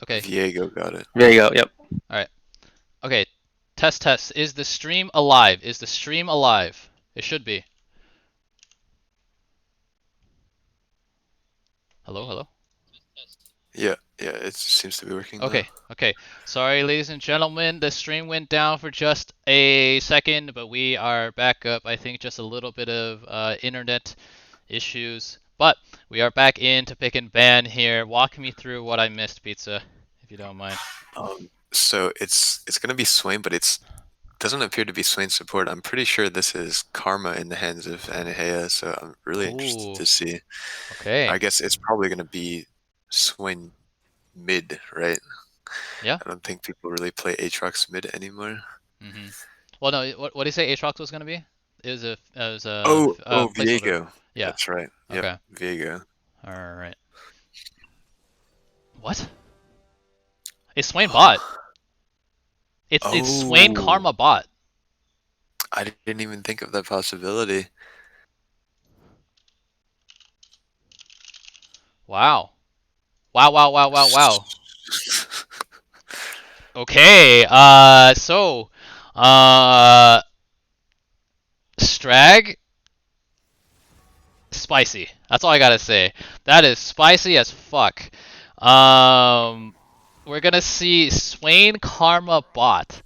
Okay. Viego got it. There you go. Yep. All right. Okay. Test. Is the stream alive? Is the stream alive? It should be. Hello. Yeah, it seems to be working now. Okay. Sorry, ladies and gentlemen, the stream went down for just a second, but we are back up. I think just a little bit of internet issues, but we are back into pick and ban here. Walk me through what I missed, Pizza, if you don't mind. So it's gonna be Swain, but it's doesn't appear to be Swain support. I'm pretty sure this is Karma in the hands of Anahea, so I'm really interested Ooh, to see. okay. I guess it's probably gonna be Swain mid, right? Yeah. I don't think people really play Aatrox mid anymore. Mm-hmm. Well, no. What did you say Aatrox was gonna be? Oh, Placeholder. Viego. Yeah. That's right. Yep, Okay. Viego. All right. What? It's Swain bot. It's Swain Oh, Karma bot. I didn't even think of that possibility. Wow. Wow. Okay. Uh, Strag, spicy. That's all I gotta say. That is spicy as fuck. Um, we're gonna see Swain Karma bot.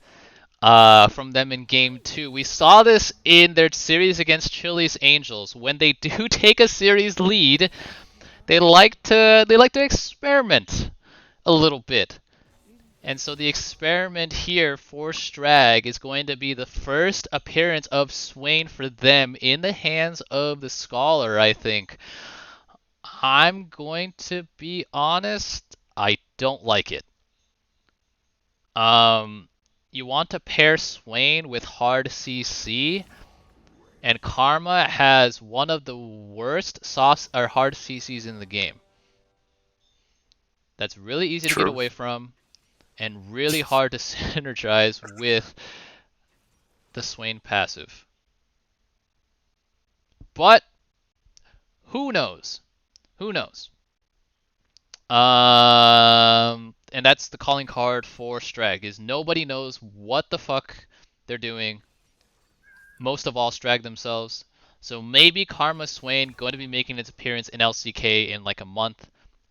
From them in game two. We saw this in their series against Chile's Angels. When they do take a series lead, they like to experiment a little bit. And so the experiment here for Strag is going to be the first appearance of Swain for them in the hands of the Scholar, I think. I'm going to be honest, I don't like it. Um, you want to pair Swain with hard CC, and Karma has one of the worst soft or hard CCs in the game. That's really easy to get True. away from and really hard to synergize with the Swain passive. But who knows? Who knows? And that's the calling card for Strag is nobody knows what the fuck they're doing. Most of all, Strag themselves. So maybe Karma Swain going to be making its appearance in LCK in like a month,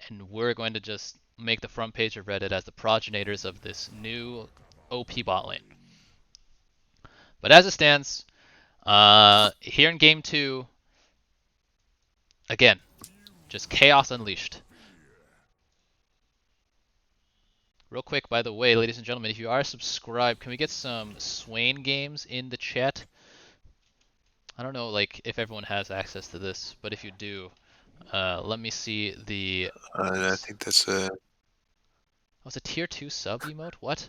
and we're going to just make the front page of Reddit as the progenitors of this new OP bot lane. But as it stands, here in game two, again, just chaos unleashed. Real quick, by the way, ladies and gentlemen, if you are subscribed, can we get some Swain games in the chat? I don't know, like if everyone has access to this, but if you do, let me see the. I think that's a Was it tier two sub emote? What?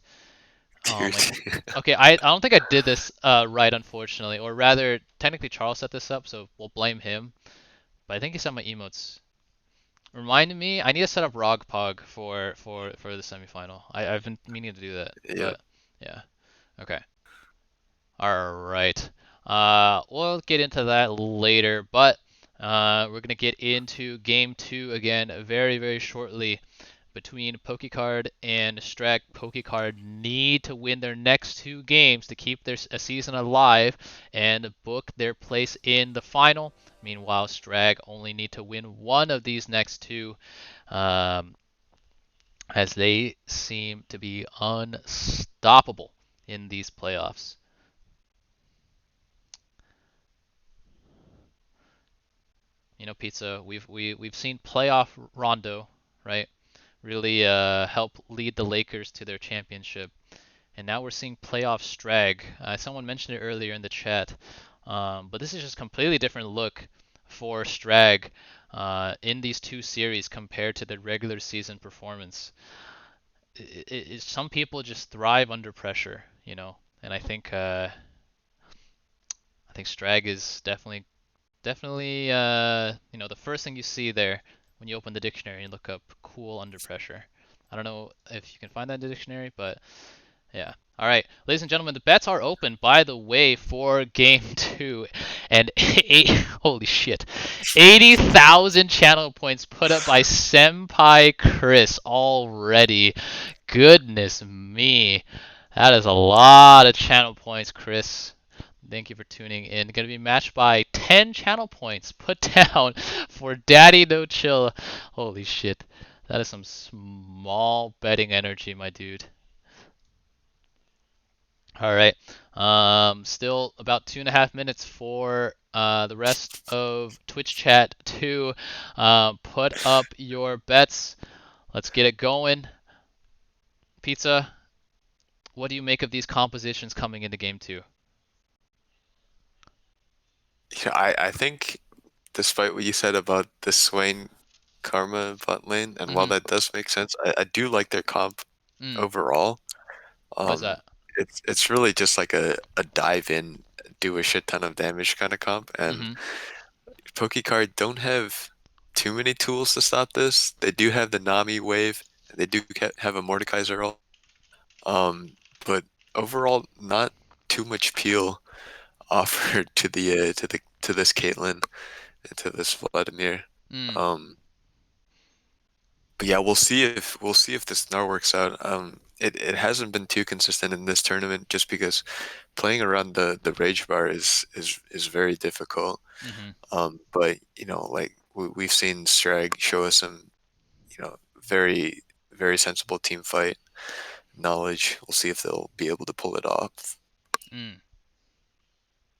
Oh tier my. two. Okay, I don't think I did this right, unfortunately, or rather, technically Charles set this up, so we'll blame him. But I think he set my emotes. Reminded me, I need to set up Rogpog for the semifinal. I've been meaning to do that, Yep. but yeah. Okay. All right. We'll get into that later, but we're gonna get into game two again very shortly between Pokecard and Strag. Pokecard need to win their next two games to keep their season alive and book their place in the final. Meanwhile, Strag only need to win one of these next two, um, as they seem to be unstoppable in these playoffs. You know, Pizza, we've seen playoff Rondo, right? Really help lead the Lakers to their championship. And now we're seeing playoff Strag. Someone mentioned it earlier in the chat, but this is just a completely different look for Strag in these two series compared to the regular season performance. Some people just thrive under pressure, you know, and I think Strag is definitely the first thing you see there when you open the dictionary and look up cool under pressure. I don't know if you can find that in the dictionary, but yeah. All right, ladies and gentlemen, the bets are open, by the way, for game two. And holy shit, 80,000 channel points put up by Senpai Chris already. Goodness me. That is a lot of channel points, Chris. Thank you for tuning in. Going to be matched by 10 channel points put down for Daddy No Chill. Holy shit. That is some small betting energy, my dude. All right. Still about 2.5 minutes for the rest of Twitch chat to put up your bets. Let's get it going. Pizza, what do you make of these compositions coming into game two? Yeah, I think despite what you said about the Swain Karma bot lane, and while Mm-hmm. that does make sense, I do like their comp Mm. overall. What is that? It's really just like a dive in, do a shit ton of damage kind of comp, and Mm-hmm. Pokecard don't have too many tools to stop this. They do have the Nami wave, and they do have a Mordekaiser ult. But overall, not too much peel offered to this Caitlyn and to this Vladimir. Mm. Um, but yeah, we'll see if this Gnar works out. It hasn't been too consistent in this tournament just because playing around the rage bar is very difficult. Mm-hmm. But like we've seen Strag show us some, very very sensible team fight knowledge. We'll see if they'll be able to pull it off. Mm.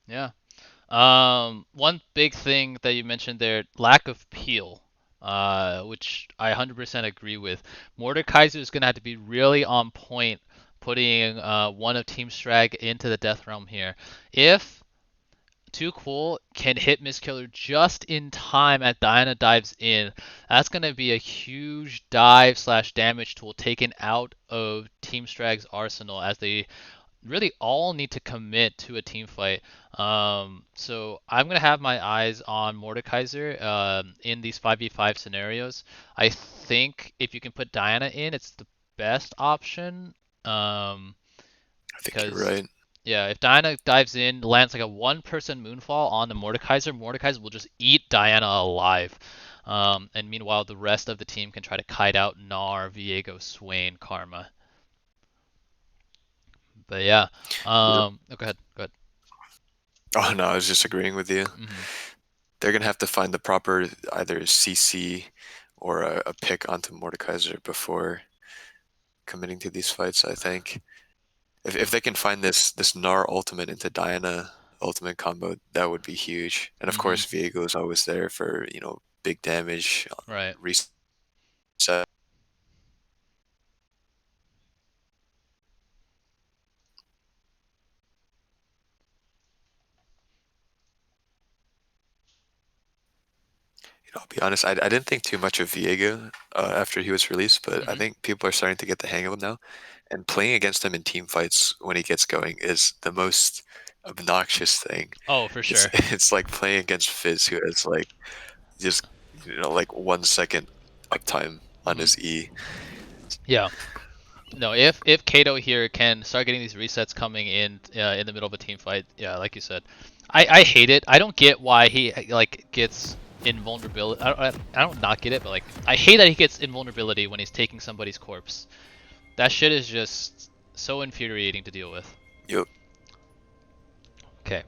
Yeah. One big thing that you mentioned there, lack of peel, which I 100% agree with. Mordekaiser is going to have to be really on point, putting one of Team Strag into the Death Realm here. If Too Cool can hit Miss Killer just in time as Diana dives in, that's going to be a huge dive slash damage tool taken out of Team Strag's arsenal as they really all need to commit to a team fight. So I'm gonna have my eyes on Mordekaiser in these 5v5 scenarios. I think if you can put Diana in, it's the best option. Um, I think you're because right. yeah, if Diana dives in, lands like a one-person moonfall on the Mordekaiser, Mordekaiser will just eat Diana alive. And meanwhile, the rest of the team can try to kite out Gnar, Viego, Swain, Karma. But yeah, Yep. oh, go ahead, go ahead. Oh no, I was just agreeing with you. Hmm. They're gonna have to find the proper either CC or a pick onto Mordekaiser before committing to these fights. I think if they can find this Gnar ultimate into Diana ultimate combo, that would be huge. And of Hmm. course, Viego is always there for big damage, Right. reset. I'll be honest, I didn't think too much of Viego after he was released, but I Hmm. think people are starting to get the hang of him now. And playing against him in team fights when he gets going is the most obnoxious thing. Oh, for It's sure. it's like playing against Fizz, who has like just like 1 second uptime on Hmm. his E. Yeah. No, if Kato here can start getting these resets coming in the middle of a team fight, yeah, like you said, I hate it. I don't get why he like gets invulnerability. I don't not get it, but like I hate that he gets invulnerability when he's taking somebody's corpse. That shit is just so infuriating to deal with. Yep, Okay,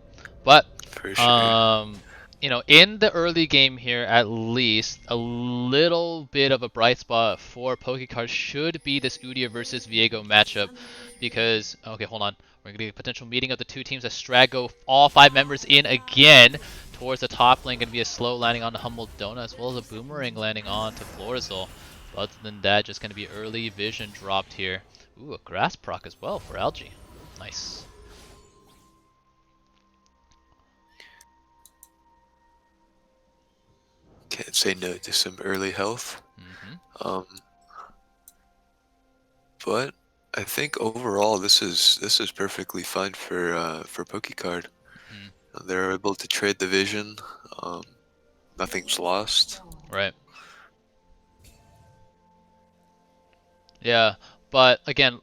but for sure. um, in the early game here, at least a little bit of a bright spot for PokeCard should be this Udia versus Viego matchup, because okay, hold on, we're gonna get a potential meeting of the two teams as Strag go all 5 members in again towards the top lane. Gonna be a slow landing on the Humble Donut as well as a boomerang landing on to Florizel. But other than that, just gonna be early vision dropped here. Ooh, a grass proc as well for Algae. Nice. Can't say no to some early health. Mm-hmm. Um, but I think overall this is perfectly fine for Pokecard. Mm, They're able to trade the vision. Um, Nothing's lost. right. Yeah, but again,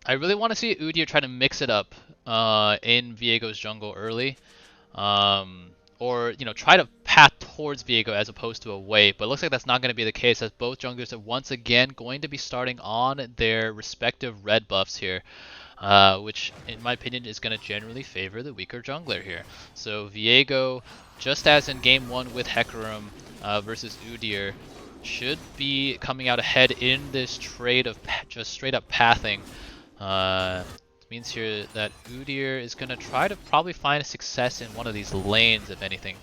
I really want to see Udyr try to mix it up in Viego's jungle early, or try to path towards Viego as opposed to away, but it looks like that's not going to be the case as both junglers are once again going to be starting on their respective red buffs here. Which, in my opinion, is going to generally favor the weaker jungler here. So Viego, just as in game 1 with Hecarim versus Udyr, should be coming out ahead in this trade of just straight up pathing. It means here that Udyr is going to try to probably find a success in one of these lanes, if anything.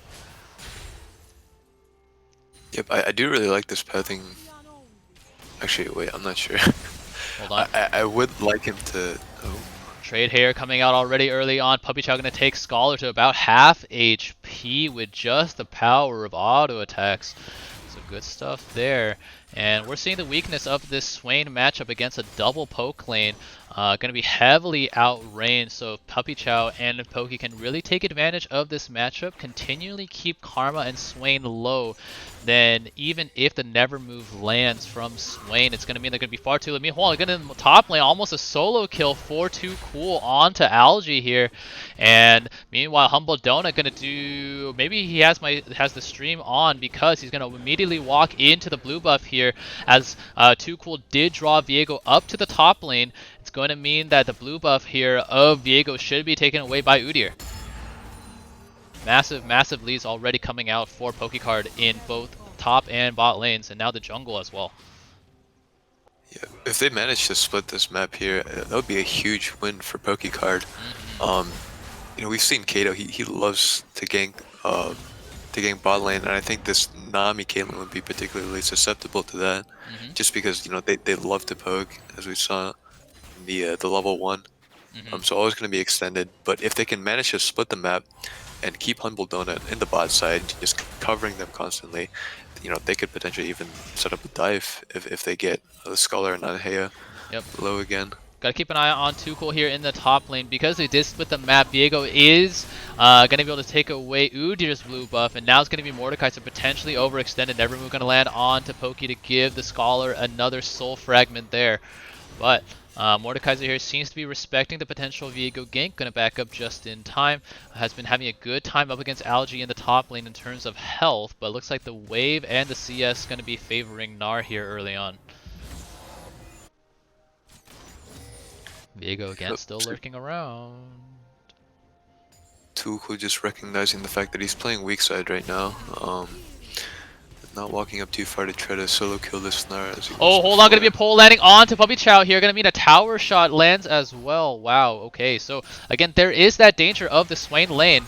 Yep, I do really like this pathing. Actually, wait, I'm not sure. Hold on. I would like him to. Oh. Trade here coming out already early on. Puppy Chow going to take Scholar to about half HP with just the power of auto attacks. So good stuff there. And we're seeing the weakness of this Swain matchup against a double poke lane. Going to be heavily outranged, so Puppy Chow and Pokey can really take advantage of this matchup, continually keep Karma and Swain low. Then even if the never move lands from Swain, it's going to mean they're going to be far too low. Meanwhile, going to top lane, almost a solo kill for Too Cool onto Algae here. And meanwhile, Humble Donut going to do, maybe he has the stream on because he's going to immediately walk into the blue buff here as Too Cool did draw Viego up to the top lane. It's going to mean that the blue buff here of Viego should be taken away by Udyr. Massive leads already coming out for Pokecard in both top and bot lanes, and now the jungle as well. Yeah, if they manage to split this map here, that would be a huge win for Pokecard. You know, we've seen Kato; he loves to gank bot lane, and I think this Nami Caitlyn would be particularly susceptible to that, just because you know they love to poke, as we saw in the level 1. So always going to be extended. But if they can manage to split the map and keep Humble Donut in the bot side, just covering them constantly, you know, they could potentially even set up a dive if they get the Scholar and Anhea low again. Gotta keep an eye on Too Cool here in the top lane. Because they did split the map, Viego is gonna be able to take away Udyr's blue buff, and now it's gonna be Mordecai, so potentially overextended. Never move gonna land on to Pokey to give the Scholar another soul fragment there. But Mordekaiser here seems to be respecting the potential Viego gank, gonna back up just in time. Has been having a good time up against Algae in the top lane in terms of health, but looks like the wave and the CS gonna be favoring Gnar here early on. Viego again still lurking around. Too Cool just recognizing the fact that he's playing weak side right now. Not walking up too far to try to solo kill this Gnar. Oh, hold on, gonna be a pole landing on to Puppy Chow here. Gonna mean a tower shot lands as well. Wow, okay, so again, there is that danger of the Swain lane.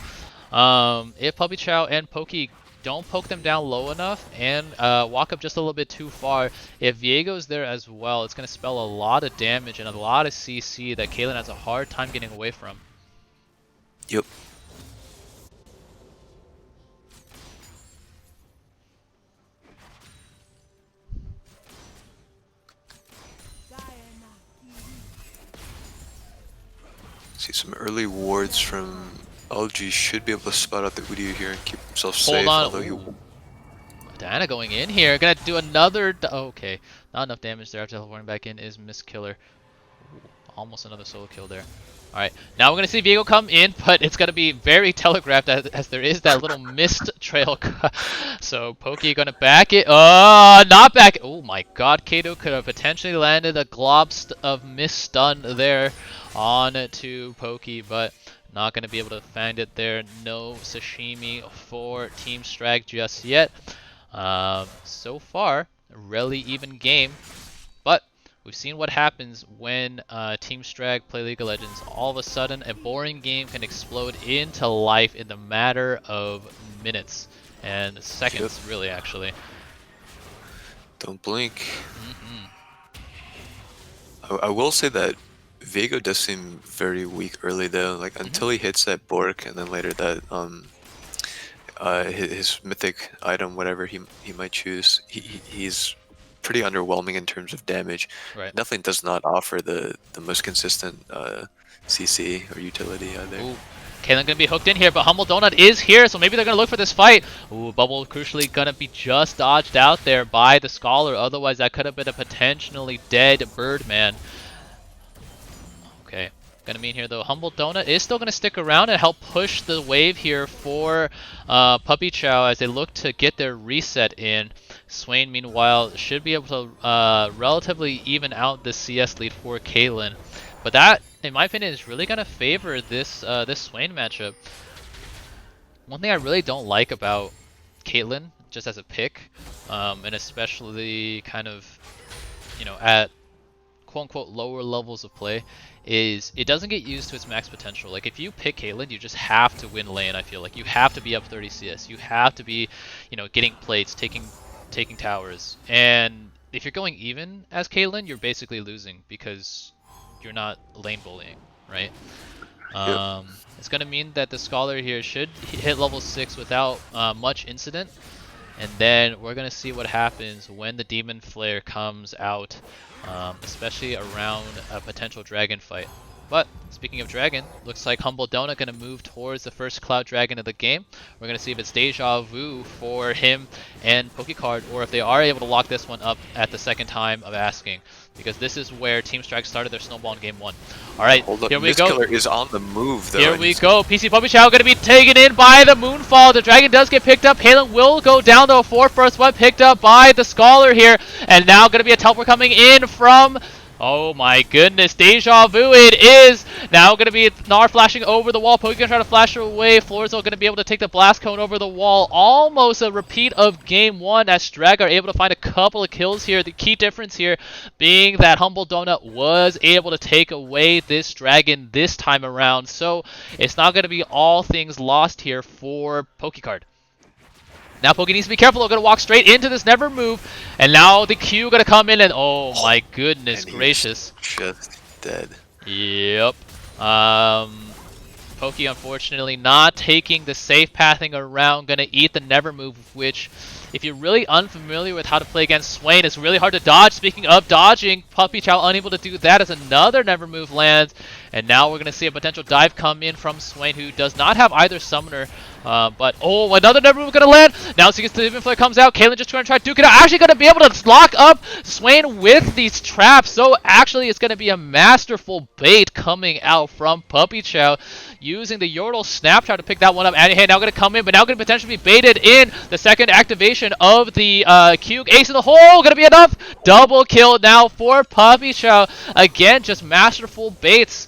If Puppy Chow and Pokey don't poke them down low enough and walk up just a little bit too far, if Viego's there as well, it's gonna spell a lot of damage and a lot of CC that Caitlyn has a hard time getting away from. Yep. See some early wards from LG, should be able to spot out the Udyr here and keep himself safe. Hold on. Diana going in here, gonna do another. Okay, not enough damage there after teleporting back in is Miss Killer. Almost another solo kill there. Alright, now we're going to see Viego come in, but it's going to be very telegraphed as there is that little mist trail. So Pokey going to back it. Not back. Oh my god, Kato could have potentially landed a glob of mist stun there on to Pokey, but not going to be able to find it there. No sashimi for Team Strag just yet. So far, a really even game, but we've seen what happens when Team Strag play League of Legends. All of a sudden, a boring game can explode into life in the matter of minutes and seconds, really, actually. Don't blink. I will say that Viego does seem very weak early though. Like until he hits that Bork, and then later that his mythic item, whatever he might choose, he's pretty underwhelming in terms of damage. Right. Definitely does not offer the most consistent CC or utility either. Ooh. Caitlyn gonna be hooked in here, but Humble Donut is here, so maybe they're gonna look for this fight. Ooh, Bubble crucially gonna be just dodged out there by the Scholar. Otherwise, that could have been a potentially dead Birdman. Okay. Gonna mean here though, Humble Donut is still gonna stick around and help push the wave here for Puppy Chow as they look to get their reset in. Swain, meanwhile, should be able to relatively even out the CS lead for Caitlyn. But that, in my opinion, is really gonna favor this Swain matchup. One thing I really don't like about Caitlyn, just as a pick, and especially kind of, at quote-unquote lower levels of play, is it doesn't get used to its max potential. Like, if you pick Caitlyn, you just have to win lane, I feel like. You have to be up 30 CS. You have to be, getting plates, taking towers. And if you're going even as Caitlyn, you're basically losing because you're not lane bullying, right? Yep. It's going to mean that the Scholar here should hit level 6 without much incident. And then we're going to see what happens when the Demon Flare comes out, especially around a potential dragon fight. But speaking of dragon, looks like Humble Donut going to move towards the first Cloud Dragon of the game. We're going to see if it's Deja Vu for him and Pokecard, or if they are able to lock this one up at the second time of asking. Because this is where Team Strag started their snowball in game 1. Alright, Hold up, here we go. Mistkiller is on the move though. Here we go. PC Puppy Chow going to be taken in by the Moonfall. The Dragon does get picked up. Halen will go down though for first one, picked up by the Scholar here. And now going to be a teleport coming in from... Oh my goodness, Deja Vu it is! Now going to be Gnar flashing over the wall. Pokey going to try to flash away. Florizel going to be able to take the Blast Cone over the wall. Almost a repeat of game 1 as Strag are able to find a couple of kills here. The key difference here being that Humble Donut was able to take away this dragon this time around. So it's not going to be all things lost here for Pokecard. Now Pokey needs to be careful. They're going to walk straight into this never move. And now the Q going to come in and oh my goodness gracious. Just dead. Yep. Pokey unfortunately not taking the safe pathing around. Going to eat the never move, which if you're really unfamiliar with how to play against Swain, it's really hard to dodge. Speaking of dodging, Puppy Chow unable to do that as another never move lands. And now we're going to see a potential dive come in from Swain, who does not have either summoner. But, oh, another never move going to land. Now as the Demon Flare comes out, Caitlyn just going to try to duke it out. Actually going to be able to lock up Swain with these traps. So actually it's going to be a masterful bait coming out from Puppy Chow, using the Yordle Snapshot to pick that one up. And hey, now going to come in, but now going to potentially be baited in the second activation of the Q. Ace in the hole, going to be enough. Double kill now for Puppy Chow. Again, just masterful baits.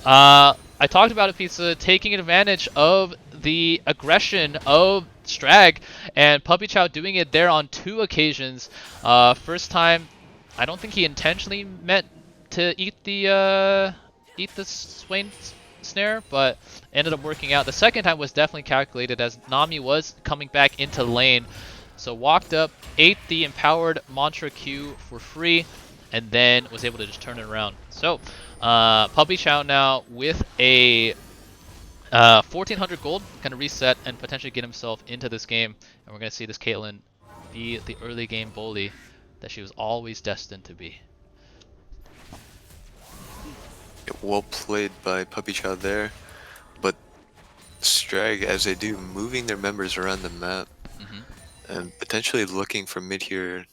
I talked about it, Pizza, taking advantage of the aggression of Strag, and Puppy Chow doing it there on 2 occasions. First time, I don't think he intentionally meant to eat the Swain snare, but ended up working out. The second time was definitely calculated as Nami was coming back into lane. So walked up, ate the empowered Mantra Q for free, and then was able to just turn it around. So Puppy Chow now with a 1400 gold, going to reset and potentially get himself into this game. And we're going to see this Caitlyn be the early game bully that she was always destined to be. Well played by Puppy Chow there, but Strag, as they do, moving their members around the map and potentially looking for mid here.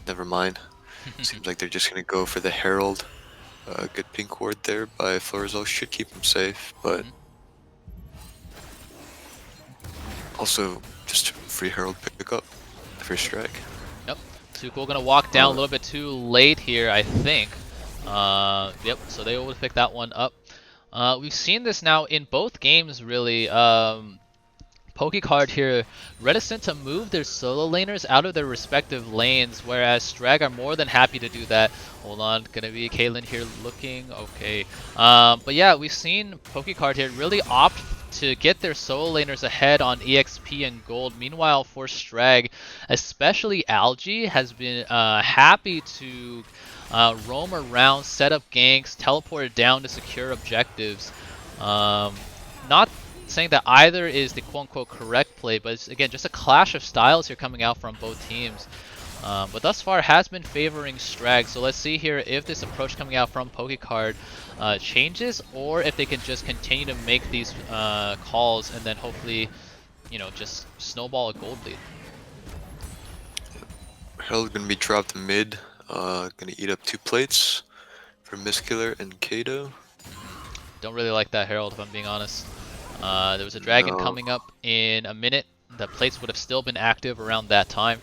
Never mind. Seems like they're just going to go for the Herald. Good pink ward there by Florizel should keep him safe, but also just free Herald pickup for Strag. Yep. Too Cool gonna walk down a little bit too late here, I think. Yep. So they will pick that one up. We've seen this now in both games, really. Pokecard here reticent to move their solo laners out of their respective lanes, whereas Strag are more than happy to do that. Hold on, gonna be Caitlyn here looking okay. But yeah, we've seen Pokecard here really opt to get their solo laners ahead on EXP and gold. Meanwhile, for Strag, especially Algae, has been happy to roam around, set up ganks, teleport down to secure objectives. Not saying that either is the quote-unquote correct play, but it's, again, just a clash of styles here coming out from both teams. But thus far has been favoring Strag, so let's see here if this approach coming out from Pokecard changes, or if they can just continue to make these calls and then hopefully, just snowball a gold lead. Herald gonna be dropped mid, gonna eat up 2 plates for Mistkiller and Kato. Don't really like that Herald, if I'm being honest. There was a dragon No. coming up in a minute. The plates would have still been active around that time.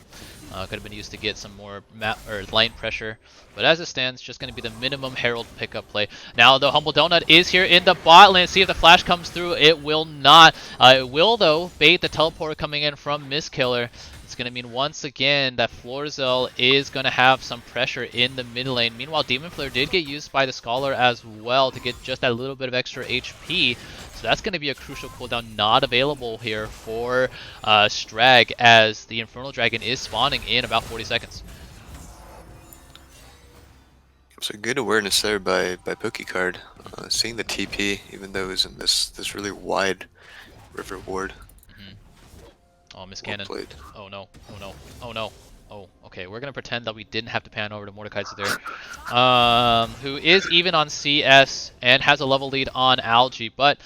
Could have been used to get some more map or line pressure. But as it stands, just going to be the minimum Herald pickup play. Now the Humble Donut is here in the bot lane. See if the flash comes through. It will not. It will, though, bait the teleport coming in from Mistkiller. It's going to mean once again that Florzel is going to have some pressure in the mid lane. Meanwhile, Demon Flare did get used by the Scholar as well to get just that little bit of extra HP. So that's going to be a crucial cooldown not available here for Strag, as the Infernal Dragon is spawning in about 40 seconds. It's a good awareness there by Pokey card. Seeing the TP, even though it was in this really wide river ward. Oh, Miss Well Cannon. played. Oh no. Oh no. Oh no. Oh, okay. We're gonna pretend that we didn't have to pan over to Mordekaiser there, who is even on CS and has a level lead on Algae, but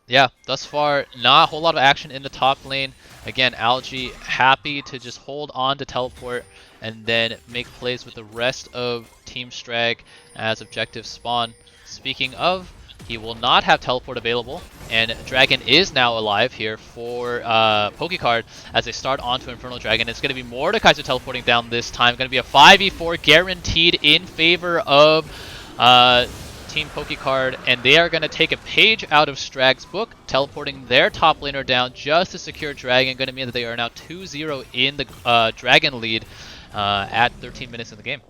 yeah, thus far not a whole lot of action in the top lane. Again, Algae happy to just hold on to teleport and then make plays with the rest of Team Strag as objectives spawn. Speaking of, he will not have teleport available, and Dragon is now alive here for Pokey card as they start onto Infernal Dragon. It's going to be Mordekaiser teleporting down this time. Going to be a 5v4 guaranteed in favor of Team Pokey card, and they are going to take a page out of Strag's book, teleporting their top laner down just to secure Dragon. Going to mean that they are now 2-0 in the Dragon lead at 13 minutes in the game.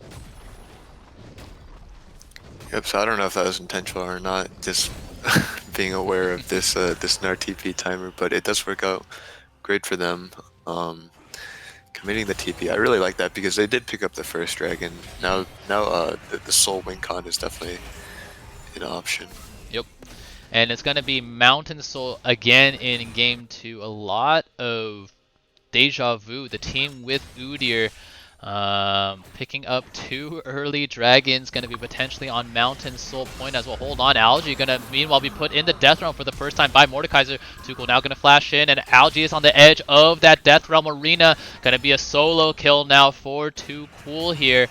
Yep. So I don't know if that was intentional or not. Just being aware of this this NAR TP timer, but it does work out great for them. Committing the TP, I really like that because they did pick up the first dragon. Now the Soul Wing Con is definitely an option. Yep. And it's going to be Mountain Soul again in game 2. A lot of deja vu. The team with Udyr picking up 2 early dragons. Going to be potentially on Mountain Soul point as well. Hold on. Algae going to meanwhile be put in the death realm for the first time by Mordekaiser. Tuchel now going to flash in, and Algae is on the edge of that death realm arena. Going to be a solo kill now for Too Cool here.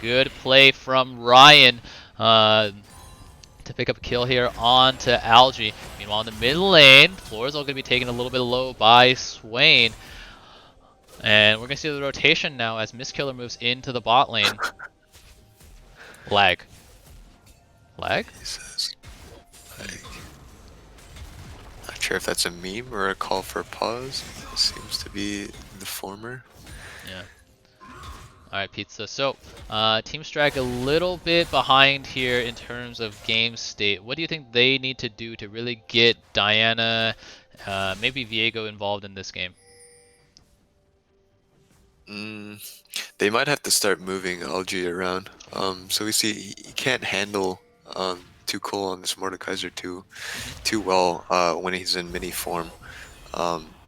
Good play from Ryan. To pick up a kill here onto Algae. Meanwhile, in the mid lane, Florzel going to be taken a little bit low by Swain. And we're going to see the rotation now as Mistkiller moves into the bot lane. Lag. Lag? Jesus. Not sure if that's a meme or a call for pause. It seems to be the former. Yeah. Alright, Pizza. So, Team Strag a little bit behind here in terms of game state. What do you think they need to do to really get Diana, maybe Viego involved in this game? They might have to start moving Algae around. So we see he can't handle Too Cool on this Mordekaiser too well when he's in mini form.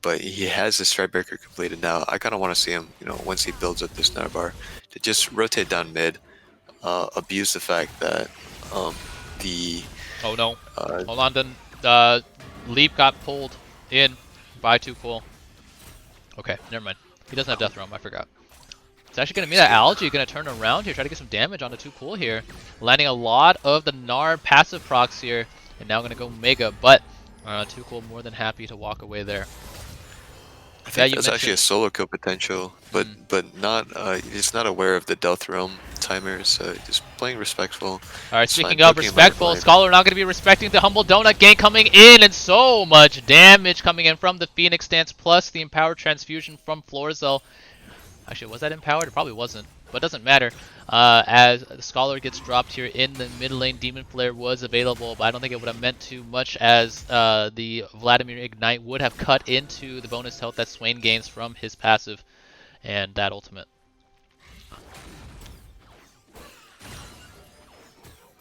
But he has the Strikebreaker completed now. I kind of want to see him, once he builds up this Narbar, to just rotate down mid, abuse the fact that the... Oh no. Hold on, the Leap got pulled in by Too Cool. Okay, never mind. He doesn't have Death Realm, I forgot. It's actually going to mean that Algae going to turn around here, try to get some damage onto Too Cool here. Landing a lot of the Gnar passive procs here, and now going to go Mega, but Too Cool more than happy to walk away there. I think that's actually a solo kill potential, but not. He's not aware of the Death Realm timers. So just playing respectful. All right, speaking of respectful, Scholar not going to be respecting the Humble Donut gank coming in, and so much damage coming in from the Phoenix Dance plus the Empowered Transfusion from Florzel. Actually, was that empowered? It probably wasn't, but it doesn't matter. As the Scholar gets dropped here in the mid lane, Demon Flare was available, but I don't think it would have meant too much as the Vladimir Ignite would have cut into the bonus health that Swain gains from his passive and that ultimate.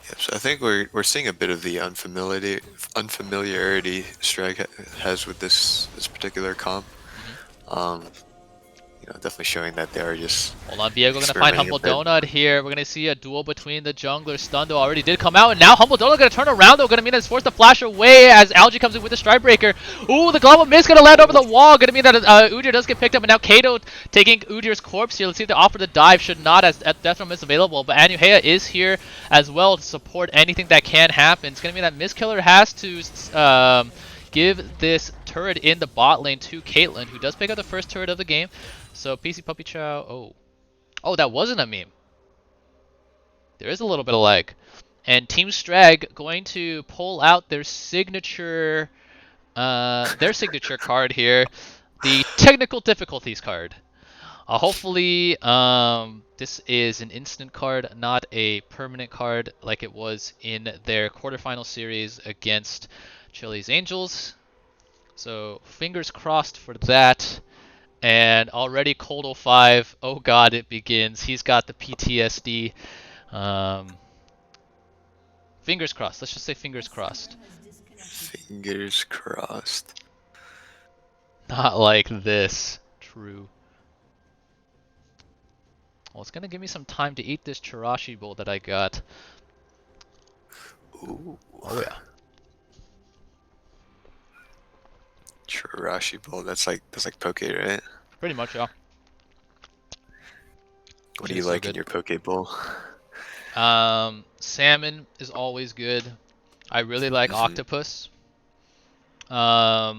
Yep, so I think we're seeing a bit of the unfamiliarity Strag has with this particular comp. definitely showing that they are just Hold on, Viego gonna find experimenting a Humble bit. Donut here. We're gonna see a duel between the junglers. Stundo already did come out, and now Humble Donut gonna turn around though. Gonna mean that it's forced to flash away as Algae comes in with the Strike Breaker. Ooh, the Global Mist gonna land over the wall. Gonna mean that Udyr does get picked up, and now Kato taking Udyr's corpse here. Let's see if they offer the dive. Should not, as Death Row Mist available, but Anuhea is here as well to support anything that can happen. It's gonna mean that Mist Killer has to give this turret in the bot lane to Caitlyn, who does pick up the first turret of the game. So PC Puppy Chow, oh, that wasn't a meme. There is a little bit of lag. And Team Strag going to pull out their signature card here, the technical difficulties card. Hopefully, this is an instant card, not a permanent card like it was in their quarterfinal series against Chile's Angels. So fingers crossed for that. And already Cold 05, oh god, it begins. He's got the PTSD. Fingers crossed. Let's just say fingers crossed. Fingers crossed. Not like this. True. Well, it's gonna give me some time to eat this chirashi bowl that I got. Ooh. Oh yeah. Chirashi bowl. That's like Pokey, right? Pretty much, yeah. What do Shit you is so like in good. your Poke bowl? Salmon is always good. I really like Mhm. octopus. Yeah,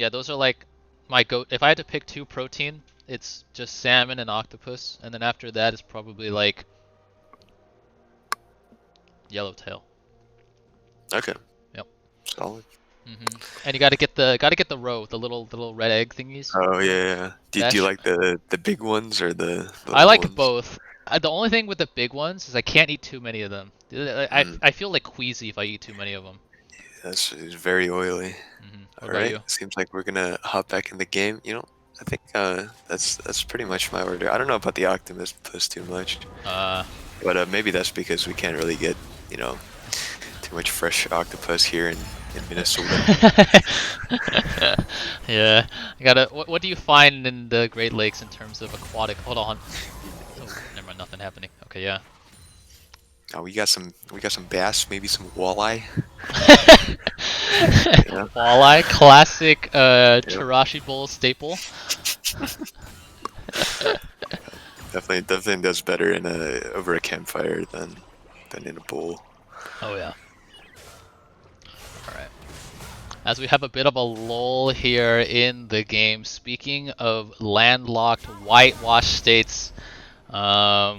those are like my goat. If I had to pick two protein, it's just salmon and octopus, and then after that is probably like yellowtail. Okay. Yep. Solid. And you gotta get the roe, the little red egg thingies. Oh yeah. Do you That's like the big ones or the I little like ones? both. The only thing with the big ones is I can't eat too many of them. Mm, I feel like queasy if I eat too many of them. it's very oily. What All about right. you? Seems like we're gonna hop back in the game. I think that's pretty much my order. I don't know about the Optimus Plus too much, Uh, but maybe that's because we can't really get too much fresh octopus here in Minnesota. yeah. I gotta. What do you find in the Great Lakes in terms of aquatic? Hold on. Oh, never mind. Nothing happening. Okay, yeah. We got some bass, maybe some walleye. Yeah. Walleye, classic Yep. Chirashi Bowl staple. Definitely does better in over a campfire than in a bowl. Oh yeah. All right. As we have a bit of a lull here in the game. Speaking of landlocked, whitewashed states, I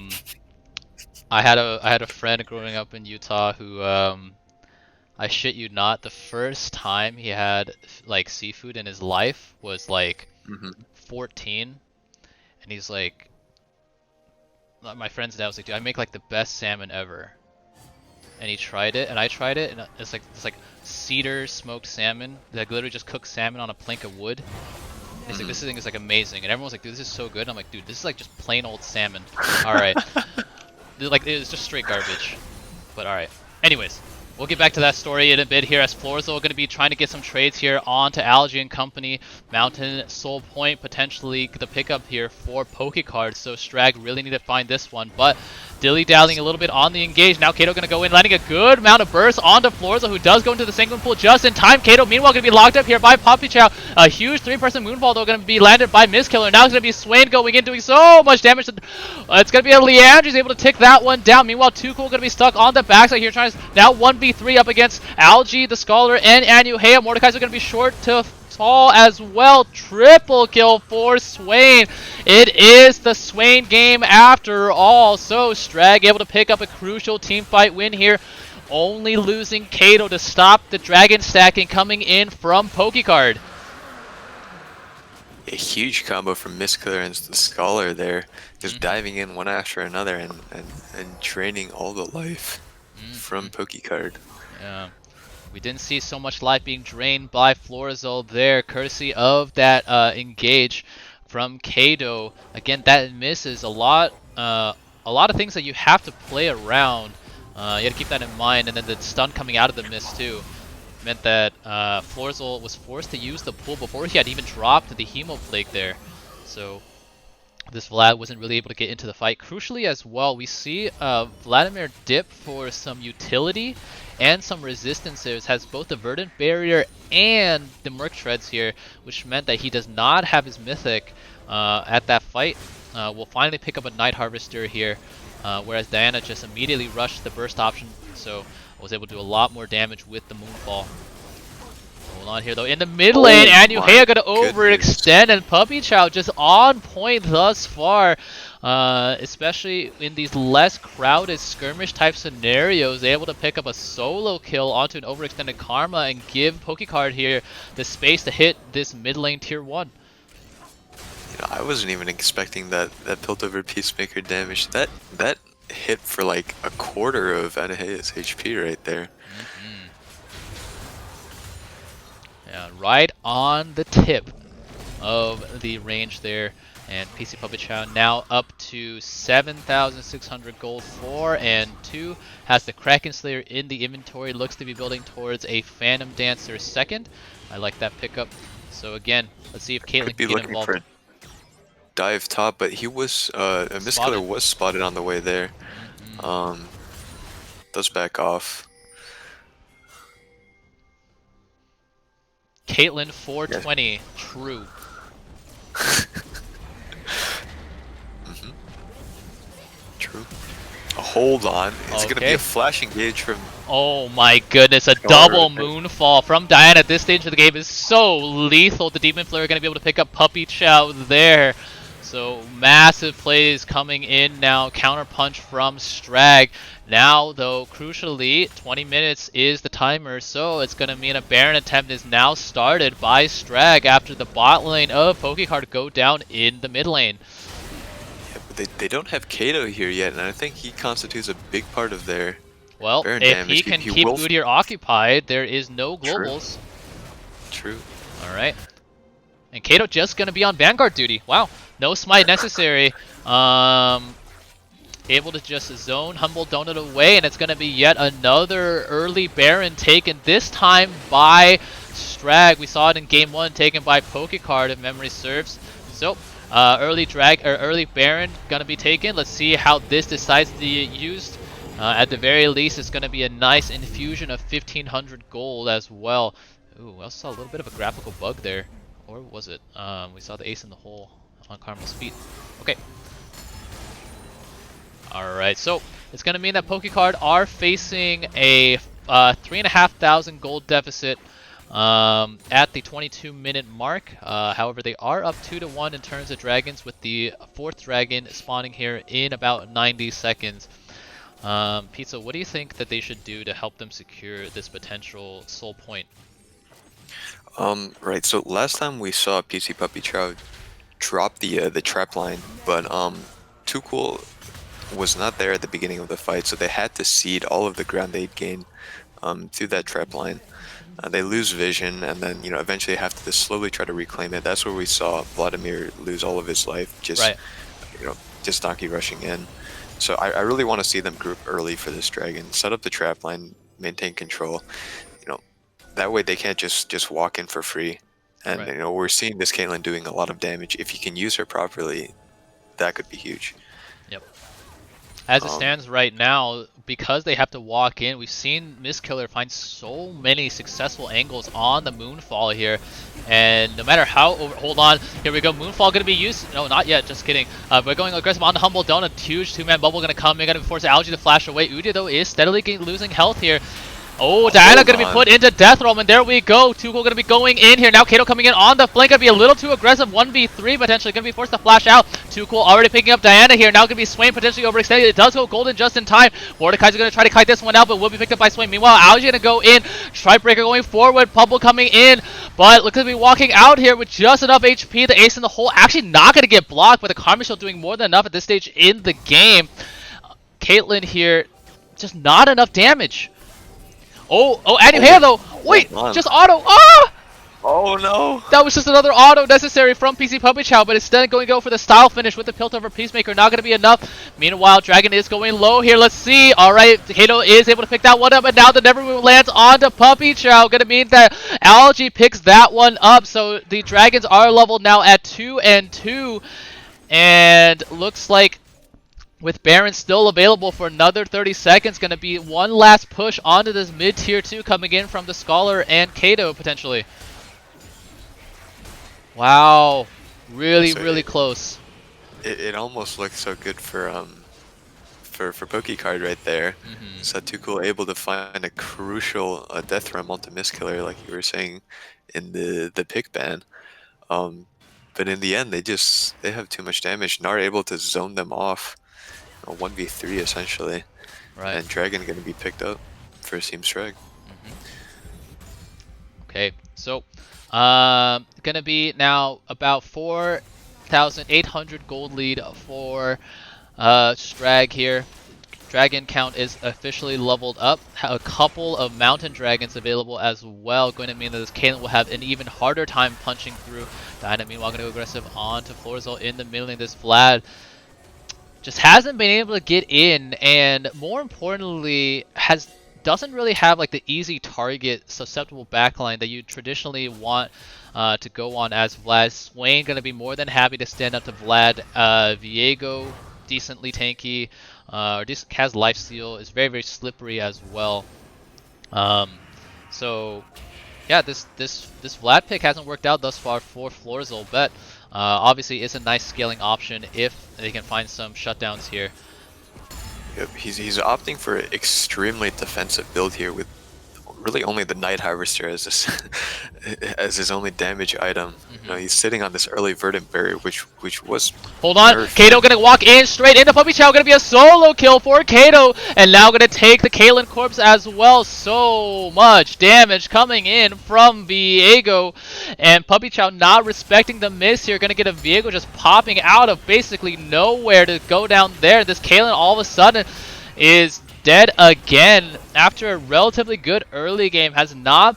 had a friend growing up in Utah who I shit you not, the first time he had like seafood in his life was like Hmm. 14, and he's like, my friend's dad was like, dude, I make like the best salmon ever. And he tried it, and I tried it, and it's like cedar smoked salmon. Like literally just cooked salmon on a plank of wood. And he's like, Hmm. this thing is like amazing, and everyone's like, dude, this is so good. And I'm like, dude, this is like just plain old salmon. All right, like it was just straight garbage. But all right. Anyways, we'll get back to that story in a bit here as Florizel going to be trying to get some trades here onto Algae and Company. Mountain, Soul Point, potentially the pickup here for Poke cards. So Strag really need to find this one. But dilly-dallying a little bit on the engage. Now Kato going to go in, landing a good amount of bursts onto Florizel, who does go into the Sanguine Pool just in time. Kato, meanwhile, going to be locked up here by Poppy Chow. A huge 3-person Moonfall, though, going to be landed by Mistkiller. Now it's going to be Swain going in, doing so much damage. It's going to be a Leandre. He's able to tick that one down. Meanwhile, Tuchel going to be stuck on the backside here, trying to now 1v3 up against Algae, the Scholar, and Anuhea. Mordekaiser going to be short to fall as well. Triple kill for Swain. It is the Swain game after all. So Strag able to pick up a crucial team fight win here. Only losing Kato to stop the dragon stacking coming in from Pokecard. A huge combo from Mistkiller and the Scholar there, just diving in one after another and draining all the life from Pokecard. Yeah. We didn't see so much life being drained by Florizel there, courtesy of that engage from Kado. Again, that misses a lot of things that you have to play around. You got to keep that in mind, and then the stun coming out of the miss too meant that Florizel was forced to use the pool before he had even dropped the Hemoplague there. So this Vlad wasn't really able to get into the fight. Crucially as well, we see Vladimir dip for some utility and some resistances, has both the Verdant Barrier and the Merc Treads here, which meant that he does not have his Mythic at that fight. We'll finally pick up a Night Harvester here, whereas Diana just immediately rushed the burst option, so was able to do a lot more damage with the Moonfall. Hold on here though, in the mid lane, and Yuhea gonna overextend, and Puppy Chow just on point thus far. Especially in these less crowded skirmish type scenarios, able to pick up a solo kill onto an overextended Karma and give Pokecard here the space to hit this mid lane tier 1. You know, I wasn't even expecting that Piltover Peacemaker damage. That hit for like a quarter of Anahea's HP right there. Yeah, right on the tip of the range there. And PC Puppet Chow now up to 7,600 gold, 4 and 2. Has the Kraken Slayer in the inventory. Looks to be building towards a Phantom Dancer second. I like that pickup. So again, let's see if Caitlyn can get involved. For a dive top, but he was a Mistkiller was spotted on the way there. Does back off. Caitlyn 420, yeah. True. True. Hold on. It's gonna be a flash engage from... Oh my goodness, a double Moonfall from Diana at this stage of the game is so lethal. The Demon Flare are gonna be able to pick up Puppy Chow there. So massive plays coming in now. Counter punch from Strag. Now though, crucially, 20 minutes is the timer, so it's gonna mean a Baron attempt is now started by Strag after the bot lane of Pokecard go down in the mid lane. They don't have Kato here yet, and I think he constitutes a big part of their Baron if damage. He can keep Udyr occupied, there is no globals. True. Alright. And Kato just gonna be on Vanguard duty. Wow. No smite necessary. Able to just zone Humble Donut away, and it's gonna be yet another early Baron taken, this time by Strag. We saw it in game 1 taken by Pokecard if memory serves. So early Baron gonna be taken. Let's see how this decides to be used. At the very least, it's gonna be a nice infusion of 1,500 gold as well. Ooh, we also saw a little bit of a graphical bug there. Or was it? We saw the ace in the hole on Carmel's feet. Okay. Alright, so it's gonna mean that Pokecard are facing a 3,500 gold deficit at the 22-minute mark. However, they are up 2-1 in terms of dragons, with the 4th dragon spawning here in about 90 seconds. Pizza, what do you think that they should do to help them secure this potential soul point? Right, so last time we saw PC Puppy Chow drop the trap line, but Too Cool was not there at the beginning of the fight, so they had to cede all of the ground they'd gained through that trap line. They lose vision, and then eventually have to just slowly try to reclaim it. That's where we saw Vladimir lose all of his life, just just donkey rushing in. So I really want to see them group early for this dragon, set up the trap line, maintain control. That way they can't just walk in for free. And we're seeing this Caitlyn doing a lot of damage. If you can use her properly, that could be huge. Yep. As it stands right now, because they have to walk in, we've seen Mistkiller find so many successful angles on the Moonfall here. And no matter how hold on, here we go, Moonfall gonna be used. No, not yet, just kidding. We're going aggressive on the Humble Donut. Huge 2-man bubble gonna come in, gonna force Algae to flash away. Udyr though is steadily losing health here. Oh, Diana gonna be put into death roll, and there we go. Too Cool gonna be going in here. Now Kato coming in on the flank, gonna be a little too aggressive. 1v3 potentially, gonna be forced to flash out. Too Cool already picking up Diana here. Now gonna be Swain potentially overextended. It does go golden just in time. Mordekaiser's gonna try to kite this one out, but will be picked up by Swain. Meanwhile, Algae gonna go in. Strikebreaker going forward. Pubble coming in, but looks to be walking out here with just enough HP. The ace in the hole actually not gonna get blocked, but the Karma Shield doing more than enough at this stage in the game. Caitlyn here, just not enough damage. Oh, and here though. Wait, just auto. Ah! Oh no! That was just another auto necessary from PC Puppy Chow, but instead going to go for the style finish with the Piltover Peacemaker. Not going to be enough. Meanwhile, Dragon is going low here. Let's see. All right, Kato is able to pick that one up, and now the Never Move lands onto Puppy Chow. Going to mean that Algae picks that one up. So the Dragons are leveled now at 2 and 2, and looks like with Baron still available for another 30 seconds, going to be one last push onto this mid tier 2 coming in from the Scholar and Kato potentially. Wow, really, So really close. it almost looks so good for Pokey card right there. Hmm. Satuku able to find a crucial death realm ulti-miss killer, like you were saying in the pick ban. Um, but in the end, they have too much damage and are able to zone them off. A 1v3 essentially, Right. and Dragon gonna be picked up for Team Strag. Hmm. Okay, so gonna be now about 4,800 gold lead for Strag here. Dragon count is officially leveled up. A couple of mountain dragons available as well. Going to mean that this Caitlyn will have an even harder time punching through. Dyna meanwhile going to go aggressive onto Florizel in the middle of this Vlad. Just hasn't been able to get in, and more importantly, doesn't really have like the easy target susceptible backline that you traditionally want to go on as Vlad. Swain gonna be more than happy to stand up to Vlad. Viego decently tanky, has lifesteal, is very very slippery as well. Um, so yeah, this Vlad pick hasn't worked out thus far for Florizel, but obviously it's a nice scaling option if they can find some shutdowns here. Yep, he's opting for an extremely defensive build here with really only the Night Harvester as as his only damage item. You know, he's sitting on this early Verdant Barrier, which was Hold on, nerfed. Kato gonna walk in straight into Puppy Chow, gonna be a solo kill for Kato, and now gonna take the Caitlyn corpse as well. So much damage coming in from Viego, and Puppy Chow not respecting the miss here, gonna get a Viego just popping out of basically nowhere to go down there. This Caitlyn all of a sudden is dead again after a relatively good early game, has not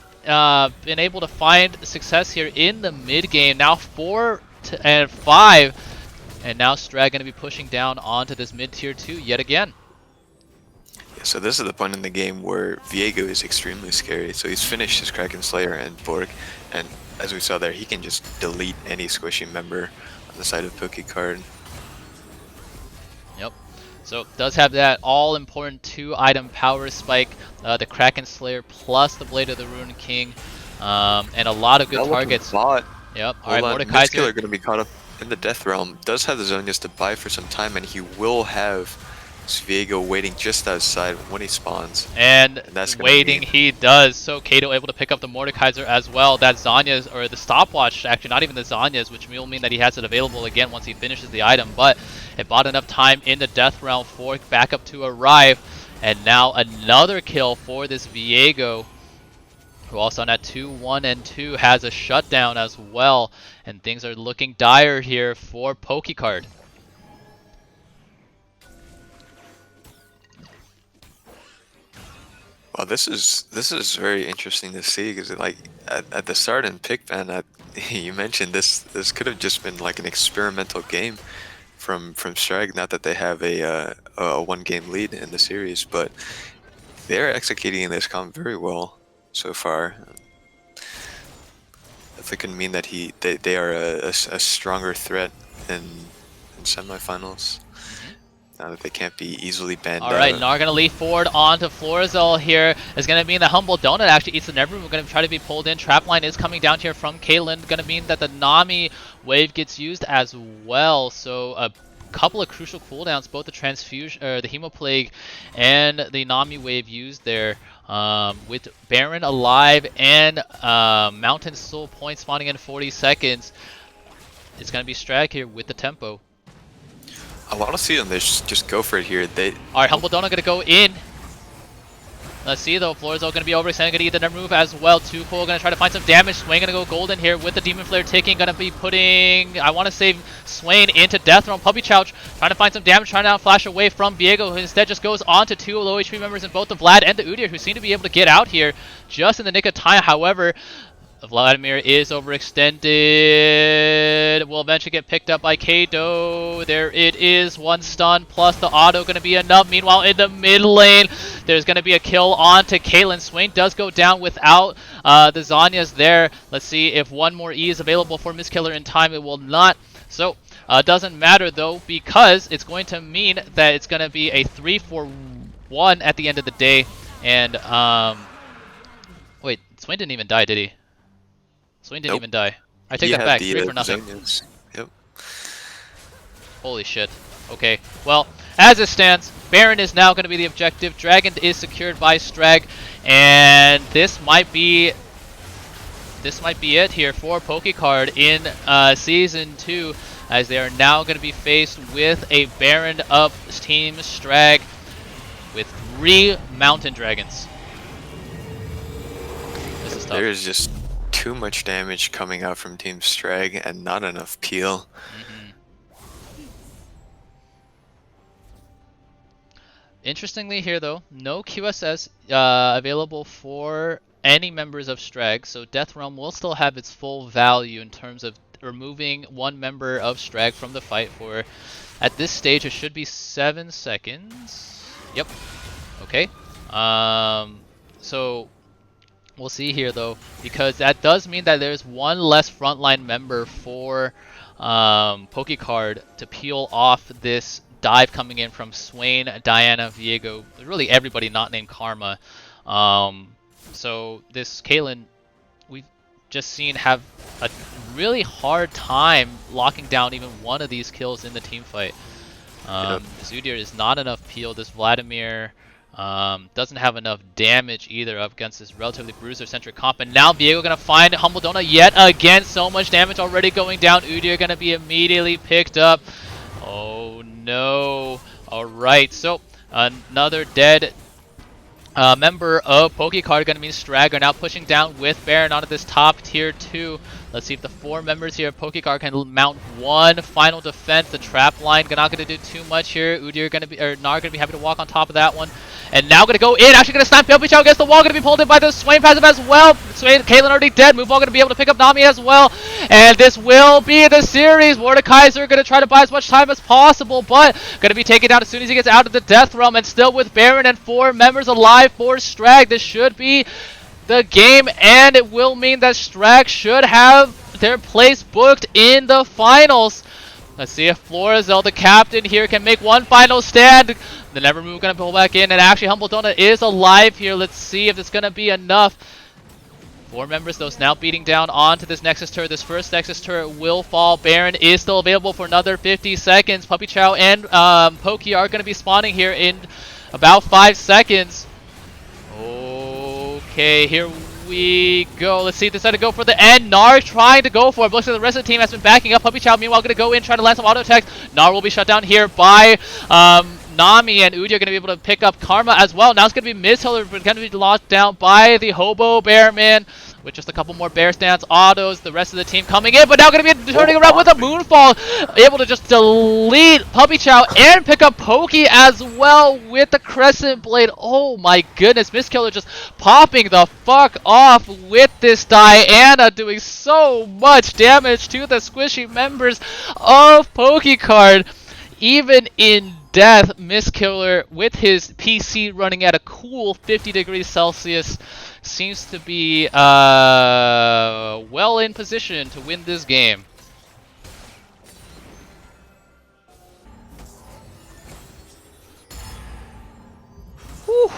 been able to find success here in the mid game. Now 4 and 5, and now Strag going to be pushing down onto this mid tier 2 yet again. Yeah, so this is the point in the game where Viego is extremely scary. So he's finished his Kraken Slayer and Borg, and as we saw there, he can just delete any squishy member on the side of Pokey card. Yep. So does have that all important 2-item power spike, the Kraken Slayer plus the Blade of the Rune King, and a lot of good targets. Bot. Yep. All Hold right, on, Mordekaiser. Killer going to be caught up in the Death Realm. Does have the Zonias to buy for some time, and he will have Viego waiting just outside when he spawns. And that's waiting he does. So Kato able to pick up the Mordekaiser as well. That Zanya's, or the stopwatch, actually not even the Zanya's, which will mean that he has it available again once he finishes the item. But it bought enough time in the Death Realm for backup to arrive. And now another kill for this Viego, who also on at 2-1 and 2 has a shutdown as well. And things are looking dire here for Pokey card. Well, this is very interesting to see because like at the start in pick ban, you mentioned this could have just been like an experimental game from Strag. Not that they have a 1-game lead in the series, but they're executing this comp very well so far. Definitely could mean that they are a stronger threat in semifinals. Now that they can't be easily banned. Alright, Nar gonna leap forward onto Florizel here. Is gonna mean the Humble Donut actually eats the Never. We're gonna try to be pulled in. Trapline is coming down here from Caitlyn. Gonna mean that the Nami wave gets used as well. So a couple of crucial cooldowns, both the Transfusion, or the Hemoplague, and the Nami wave used there. With Baron alive and Mountain Soul Point spawning in 40 seconds. It's gonna be Strag here with the tempo. I want to see them just go for it here. Alright, Humble Donut gonna go in. Let's see though, Florizel gonna be overextended, gonna eat the move as well. Too Cool gonna try to find some damage. Swain gonna go golden here with the Demon Flare ticking. Gonna be putting, I want to save Swain into Death Realm. Puppy Chow trying to find some damage, trying to outflash away from Viego, who instead just goes on to 2 low HP members in both the Vlad and the Udyr, who seem to be able to get out here just in the nick of time. However, Vladimir is overextended. Will eventually get picked up by Kato. There it is. One stun plus the auto going to be enough. Meanwhile, in the mid lane, there's going to be a kill on to Caitlyn. Swain does go down without the Zanyas there. Let's see if one more E is available for Miss Killer in time. It will not. So, doesn't matter though, because it's going to mean that it's going to be a 3-for-1 at the end of the day. And, wait, Swain didn't even die, did he? Swain didn't Nope. even die. I take He that had back. the 3 for nothing. Zonias. Yep. Holy shit. Okay. Well, as it stands, Baron is now going to be the objective. Dragon is secured by Strag, and this might be it here for Pokecard in Season 2, as they are now going to be faced with a Baron up Team Strag with 3 Mountain Dragons. This is tough. There is just too much damage coming out from Team Strag and not enough peel. Interestingly here though, no QSS available for any members of Strag, so Death Realm will still have its full value in terms of removing one member of Strag from the fight for, at this stage, it should be 7 seconds. Yep. Okay. So we'll see here though, because that does mean that there's one less frontline member for Pokecard to peel off this dive coming in from Swain, Diana, Viego, really everybody not named Karma. So this Caitlyn, we've just seen have a really hard time locking down even one of these kills in the team fight. This Udyr is not enough peel. This Vladimir doesn't have enough damage either up against this relatively bruiser-centric comp. And now Viego gonna find Humble Donut yet again. So much damage already going down. Udyr gonna be immediately picked up. Oh no. Alright, so another dead member of Pokecard gonna mean Strag are now pushing down with Baron onto this top tier 2. Let's see if the 4 members here of Pokecard can mount one final defense. The trap line not gonna do too much here. Udyr gonna be, or Gnar gonna be happy to walk on top of that one. And now gonna go in, actually gonna snipe Pokey Chow against the wall, gonna be pulled in by the Swain passive as well. Swain, Caitlyn already dead, Moonfall gonna be able to pick up Nami as well. And this will be the series. Mordekaiser gonna try to buy as much time as possible, but gonna be taken down as soon as he gets out of the Death Realm. And still with Baron and 4 members alive for Strag, this should be the game, and it will mean that Strag should have their place booked in the finals. Let's see if Florizel, the captain here, can make one final stand. The Nevermove gonna pull back in, and actually Humble Donut is alive here. Let's see if it's gonna be enough. 4 members, those now beating down onto this Nexus turret. This first Nexus turret will fall. Baron is still available for another 50 seconds. Puppy Chow and Pokey are gonna be spawning here in about 5 seconds. Okay, here we go. Let's see if they decide to go for the end. Gnar trying to go for it. Looks like the rest of the team has been backing up. Puppy Chow, meanwhile, going to go in, try to land some auto attacks. Gnar will be shut down here by Nami, and Udyr going to be able to pick up Karma as well. Now it's going to be Miss Hiller, but going to be locked down by the Hobo Bearman. With just a couple more bear stance autos, the rest of the team coming in, but now going to be turning around with a Moonfall, able to just delete Puppy Chow and pick up Pokey as well with the Crescent Blade. Oh my goodness, Miss Killer just popping the fuck off with this Diana, doing so much damage to the squishy members of Pokecard. Even in death, Miss Killer, with his PC running at a cool 50 degrees Celsius, seems to be well in position to win this game. Whew.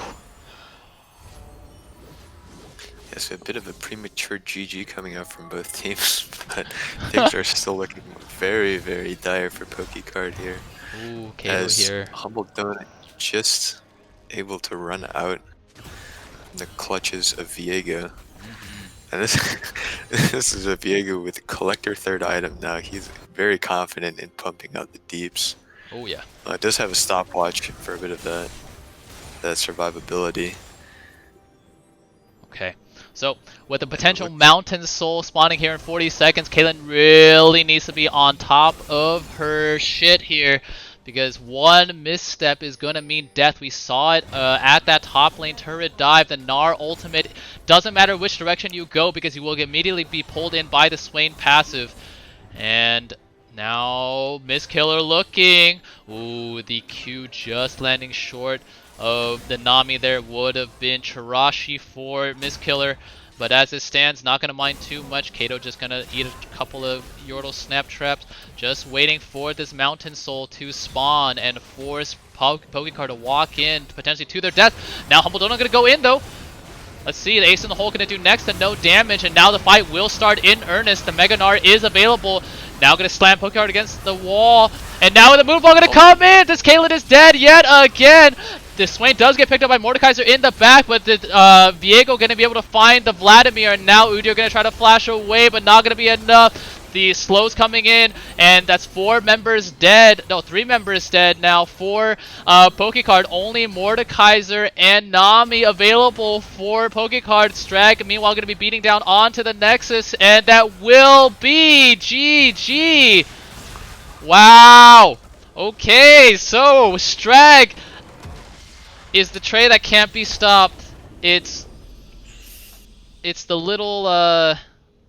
Yes, a bit of a premature GG coming out from both teams, but things are still looking very, very dire for Pokecard here. Ooh, as here. Humble Donut just able to run out in the clutches of Viego. And this is a Viego with Collector 3rd item now. He's very confident in pumping out the deeps. Oh yeah. It does have a stopwatch for a bit of that survivability. Okay. So, with the potential Mountain Soul spawning here in 40 seconds, Caitlyn really needs to be on top of her shit here. Because one misstep is going to mean death. We saw it at that top lane turret dive. The Gnar ultimate Doesn't matter which direction you go because you will immediately be pulled in by the Swain passive. And now Miss Killer looking. Ooh, the Q just landing short of the Nami there. Would have been Chirashi for Miss Killer. But as it stands, not going to mind too much. Kato just going to eat a couple of Yordle snap traps. Just waiting for this Mountain Soul to spawn and force Pokekar to walk in, potentially to their death. Now Humble Donut going to go in though. Let's see, the Ace in the Hole gonna do next to no damage, and now the fight will start in earnest. The Mega Gnar is available. Now gonna slam Pokemon against the wall. And now the move ball gonna come in! This Caitlyn is dead yet again! The Swain does get picked up by Mordekaiser in the back, but the Viego gonna be able to find the Vladimir, and now Udyr gonna try to flash away, but not gonna be enough. The slows coming in, and that's 4 members dead. No, 3 members dead now for Pokecard. Only Mordekaiser and Nami available for Pokecard. Strag, meanwhile, going to be beating down onto the Nexus, and that will be GG. Wow. Okay, so Strag is the tray that can't be stopped. It's the little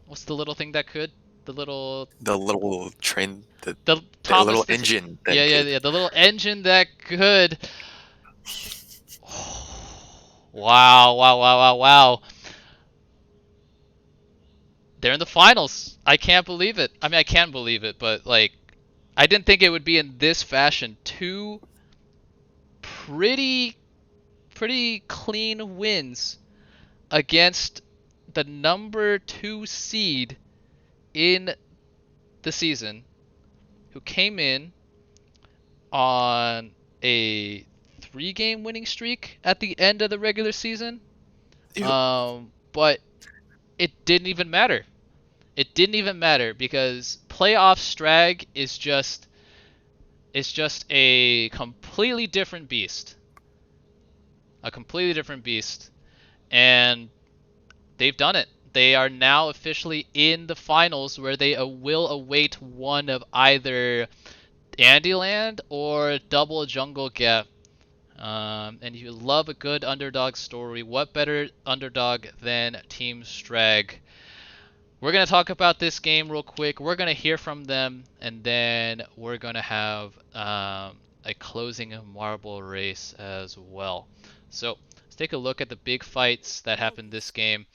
what's the little thing that could? The little The little train, the the little Thomas this engine yeah, that yeah, could. yeah, the little engine that could. Wow, wow, wow, wow, wow. They're in the finals. I can't believe it. I mean, I can believe it, but like I didn't think it would be in this fashion. 2 pretty clean wins against the number 2 seed in the season, who came in on a 3-game winning streak at the end of the regular season. Yep. But it didn't even matter. It didn't even matter because playoff Strag is just a completely different beast. A completely different beast. And they've done it. They are now officially in the finals where they will await one of either Andyland or Double Jungle Gap. And if you love a good underdog story, what better underdog than Team Strag? We're going to talk about this game real quick. We're going to hear from them, and then we're going to have a closing marble race as well. So let's take a look at the big fights that happened this game.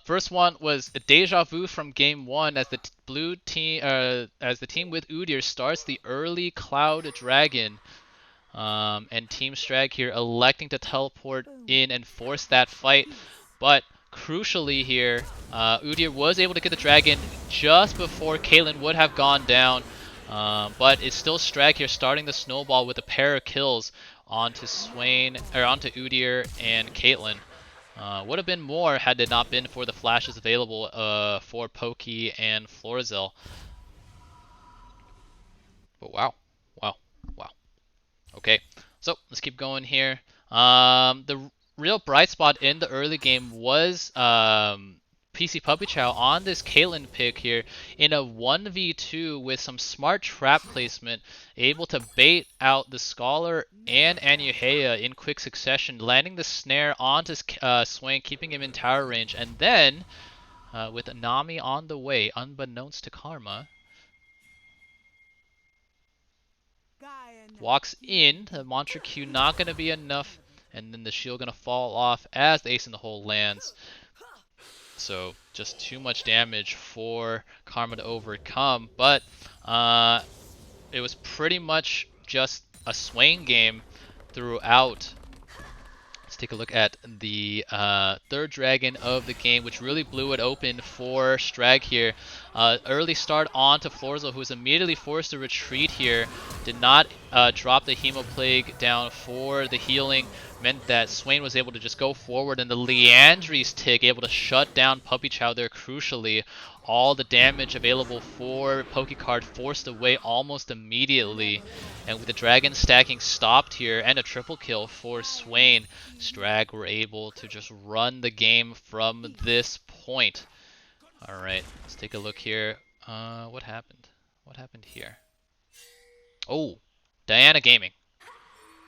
First one was a deja vu from game 1 as the blue team, as the team with Udyr starts the early Cloud Dragon. And Team Strag here electing to teleport in and force that fight. But crucially here, Udyr was able to get the dragon just before Caitlyn would have gone down. But it's still Strag here starting the snowball with a pair of kills onto Swain, or onto Udyr and Caitlyn. Would have been more had it not been for the flashes available for Pokey and Florizel. But wow, wow, wow. Okay, so let's keep going here. The real bright spot in the early game was PC Puppy Chow on this Caitlyn pick here in a 1v2 with some smart trap placement, able to bait out the Scholar and Anuhea in quick succession, landing the snare onto Swain, keeping him in tower range, and then with Nami on the way, unbeknownst to Karma, walks in. The Mantra Q not going to be enough, and then the shield going to fall off as the Ace in the Hole lands. So just too much damage for Karma to overcome, but it was pretty much just a Swain game throughout. Let's take a look at the third dragon of the game, which really blew it open for Strag here. Early start onto Florizel, who was immediately forced to retreat here. Did not drop the Hemoplague down for the healing. Meant that Swain was able to just go forward, and the Leandry's tick able to shut down Puppy Chow there crucially. All the damage available for Pokecard forced away almost immediately. And with the dragon stacking stopped here and a triple kill for Swain, Strag were able to just run the game from this point. Alright, let's take a look here. What happened? What happened here? Oh, Diana Gaming.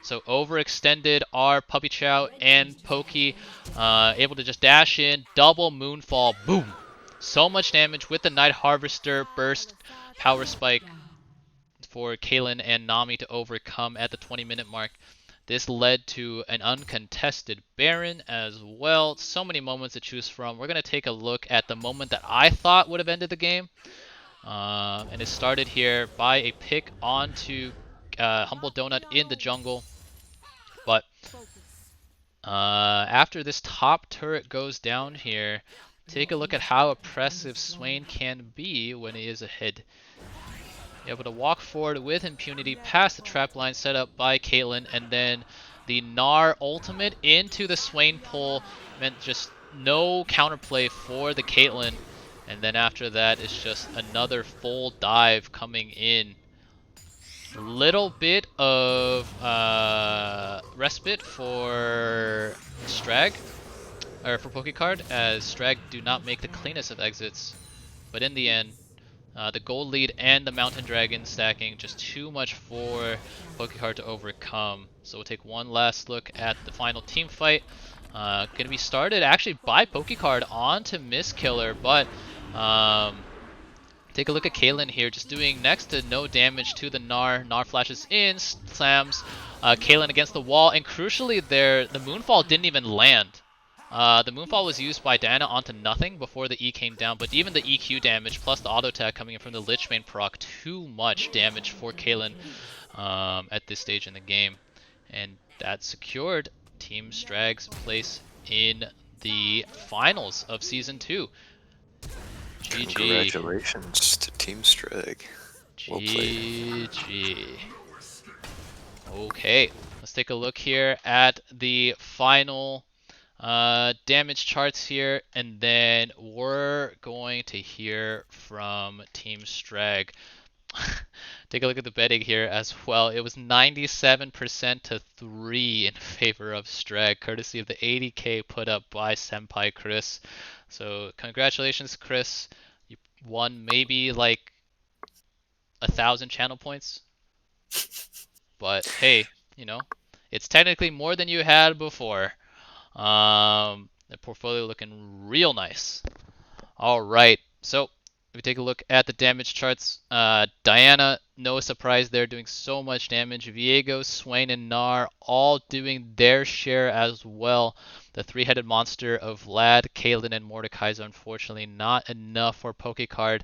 So overextended are Puppy Chow and Pokey, able to just dash in, double Moonfall, boom! So much damage with the Night Harvester burst power spike for Kalen and Nami to overcome at the 20-minute mark. This led to an uncontested Baron as well. So many moments to choose from. We're going to take a look at the moment that I thought would have ended the game. And it started here by a pick onto Humble Donut in the jungle. But after this top turret goes down here, take a look at how oppressive Swain can be when he is ahead. Able to walk forward with impunity past the trap line set up by Caitlyn, and then the Gnar ultimate into the Swain pull meant just no counterplay for the Caitlyn. And then after that, it's just another full dive coming in. Little bit of respite for Strag, or for Pokecard, as Strag do not make the cleanest of exits. But in the end, the gold lead and the mountain dragon stacking just too much for Pokecard to overcome. So we'll take one last look at the final team fight. Gonna be started actually by Pokecard onto Mistkiller, but take a look at Caitlyn here, just doing next to no damage to the Gnar. Gnar flashes in, slams Caitlyn against the wall, and crucially there, the Moonfall didn't even land. The Moonfall was used by Diana onto nothing before the E came down, but even the EQ damage plus the auto attack coming in from the Lich Bane proc, too much damage for Caitlyn at this stage in the game. And that secured Team Strag's place in the finals of Season 2. GG. Congratulations to Team Strag. Well played. GG. Okay, let's take a look here at the final damage charts here, and then we're going to hear from Team Strag. Take a look at the betting here as well. It was 97% to 3 in favor of Strag, courtesy of the 80k put up by Senpai Chris. So congratulations, Chris. You won maybe like 1,000 channel points, but hey, you know, it's technically more than you had before. The portfolio looking real nice. All right, so if we take a look at the damage charts, Diana, no surprise there, doing so much damage. Viego, Swain, and Gnar all doing their share as well. The three-headed monster of Vlad, Kaelin, and Mordekaiser, unfortunately not enough for Pokecard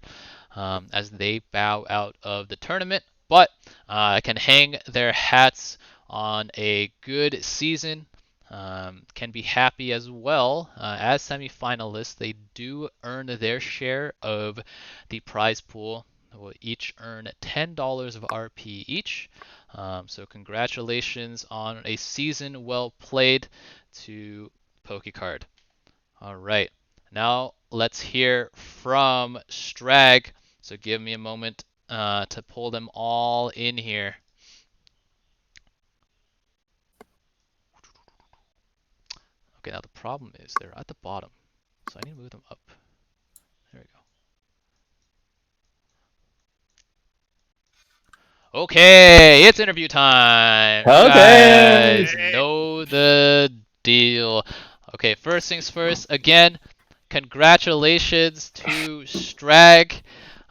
as they bow out of the tournament, but can hang their hats on a good season. Can be happy as well. As semifinalists, they do earn their share of the prize pool. They will each earn $10 of RP each. So congratulations on a season well played to Pokecard. All right, now let's hear from Strag. So give me a moment to pull them all in here. Okay, now the problem is they're at the bottom, so I need to move them up. There we go. Okay, it's interview time. You Okay. guys know the deal. Okay, first things first. Again, congratulations to Strag.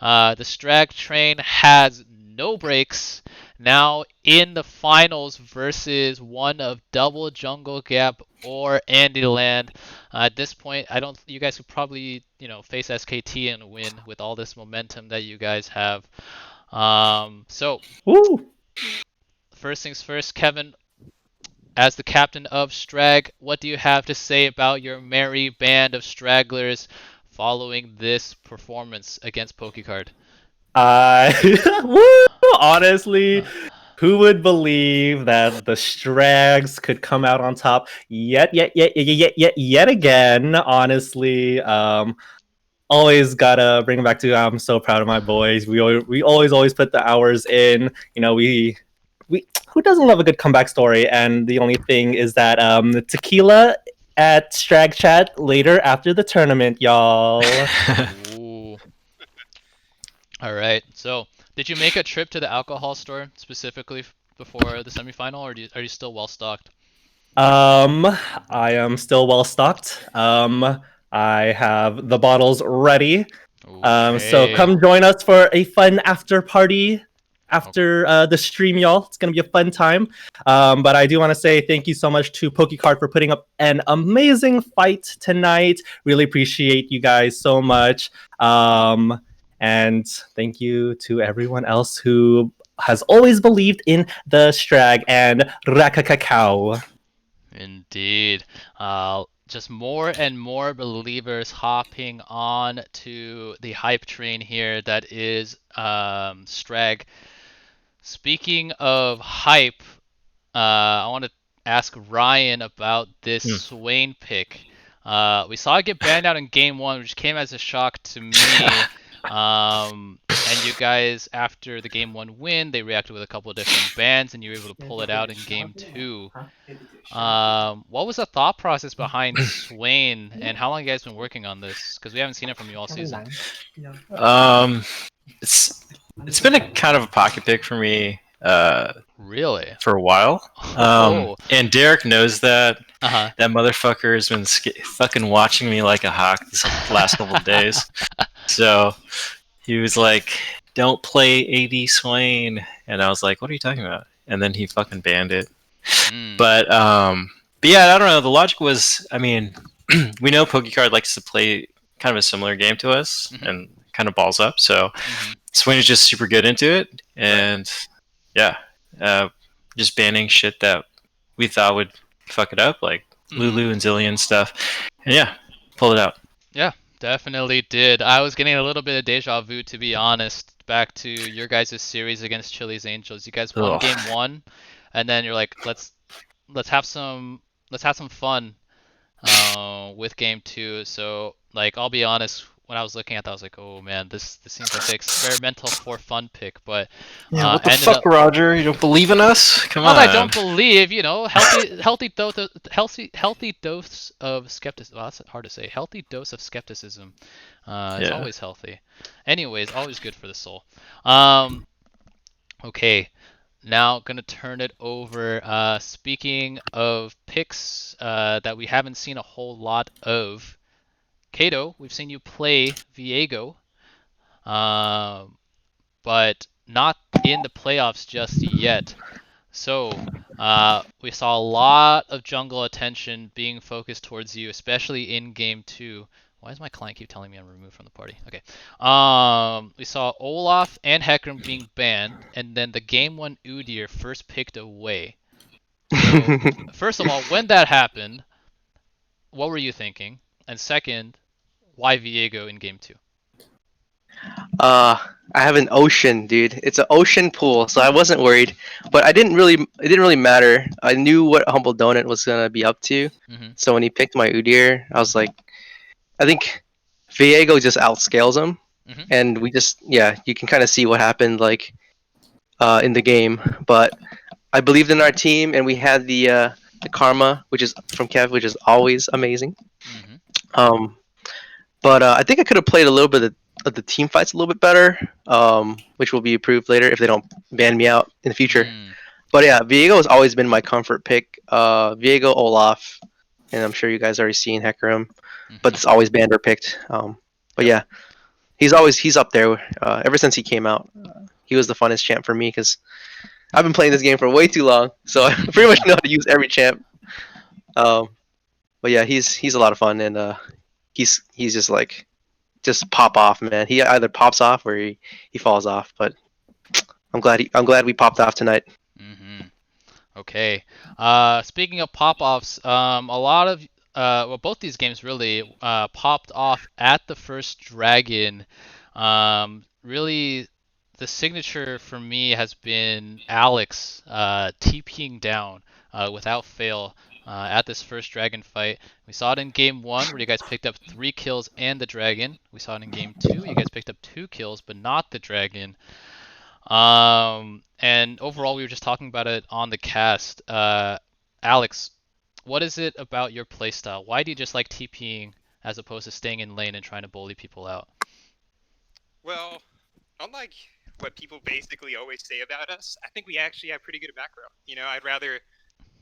The Strag train has no brakes. Now in the finals versus one of Double Jungle Gap or Andyland. At this point, I don't. You guys could probably, face SKT and win with all this momentum that you guys have. So Woo. first things first, Kevin, as the captain of Strag, what do you have to say about your merry band of stragglers following this performance against Pokecard? Woo. Honestly, who would believe that the Strags could come out on top yet again? Honestly, always gotta bring it back to I'm so proud of my boys. We always put the hours in. We who doesn't love a good comeback story? And the only thing is that tequila at Strag Chat later after the tournament, y'all. Ooh. All right. So, did you make a trip to the alcohol store specifically before the semifinal, or are you still well stocked? I am still well stocked. I have the bottles ready. So Okay. come join us for a fun after party Oh, after the stream, y'all. It's gonna be a fun time. But I do want to say thank you so much to PokeCard for putting up an amazing fight tonight. Really appreciate you guys so much. And thank you to everyone else who has always believed in the Strag and Rakakakao. indeed. Just more and more believers hopping on to the hype train here that is Strag. Speaking of hype, I want to ask Ryan about this Hmm. Swain pick. We saw it get banned out in game one, which came as a shock to me. And you guys, after the game one win, they reacted with a couple of different bans, and you were able to pull it out in game two. What was the thought process behind Swain, and how long have you guys been working on this? Because we haven't seen it from you all season. Um, it's it's been a kind of a pocket pick for me Really? for a while. Oh. And Derek knows that. Uh-huh. That motherfucker has been fucking watching me like a hawk this last couple of days. So he was like, "Don't play AD Swain," and I was like, "What are you talking about?" And then he fucking banned it. Mm. But yeah, I don't know. The logic was, I mean, we know PokeCard likes to play kind of a similar game to us Mhm. and kind of balls up. So Mhm. Swain is just super good into it, and yeah, just banning shit that we thought would fuck it up, like Mhm. Lulu and Zillion stuff. And yeah, pull it out. Yeah, definitely did. I was getting a little bit of deja vu, to be honest, back to your guys' series against Chili's Angels. You guys won Ugh. game one, and then you're like, let's have some fun with game two. So like, I'll be honest, when I was looking at that, I was like, oh man, this seems like the experimental for fun pick, but Yeah, what the ended fuck, up. Roger? You don't believe in us? Come Not that I on. don't believe, healthy dose of skepticism. Well, that's hard to say. Healthy dose of skepticism is Yeah. always healthy. Anyways, always good for the soul. Um, okay, now gonna turn it over. Speaking of picks that we haven't seen a whole lot of, Kato, we've seen you play Viego, but not in the playoffs just yet. So, we saw a lot of jungle attention being focused towards you, especially in game two. Why does my client keep telling me I'm removed from the party? Okay. We saw Olaf and Hecarim being banned, and then the game one Udyr first picked away. So, first of all, when that happened, what were you thinking? And second, why Viego in game two? I have an ocean, dude. It's an ocean pool, so I wasn't worried. But it didn't really matter. I knew what Humble Donut was gonna be up to. Mm-hmm. So when he picked my Udyr, I was like, I think Viego just outscales him, Mm-hmm. and yeah, you can kind of see what happened like in the game. But I believed in our team, and we had the karma, which is from Kev, which is always amazing. Mm-hmm. Um, but I think I could have played a little bit of the team fights a little bit better, which will be approved later if they don't ban me out in the future. Mm. But yeah, Viego has always been my comfort pick. Viego, Olaf, and I'm sure you guys already seen Hecarim, but Mm-hmm. it's always Bander picked. But Yep. yeah, he's up there. Ever since he came out, he was the funnest champ for me because I've been playing this game for way too long, so I pretty much know how to use every champ. Um, but yeah, he's a lot of fun, and he's just pop off, man. He either pops off or he falls off. But I'm glad we popped off tonight. Mm-hmm. Okay. Speaking of pop-offs, a lot of well, both these games really popped off at the first dragon. Really, the signature for me has been Alex TPing down without fail at this first dragon fight. We saw it in game one where you guys picked up 3 kills and the dragon. We saw it in game two. You guys picked up 2 kills but not the dragon. And overall, we were just talking about it on the cast. Alex, what is it about your playstyle? Why do you just like TPing as opposed to staying in lane and trying to bully people out? Well, unlike what people basically always say about us, I think we actually have pretty good macro. You know,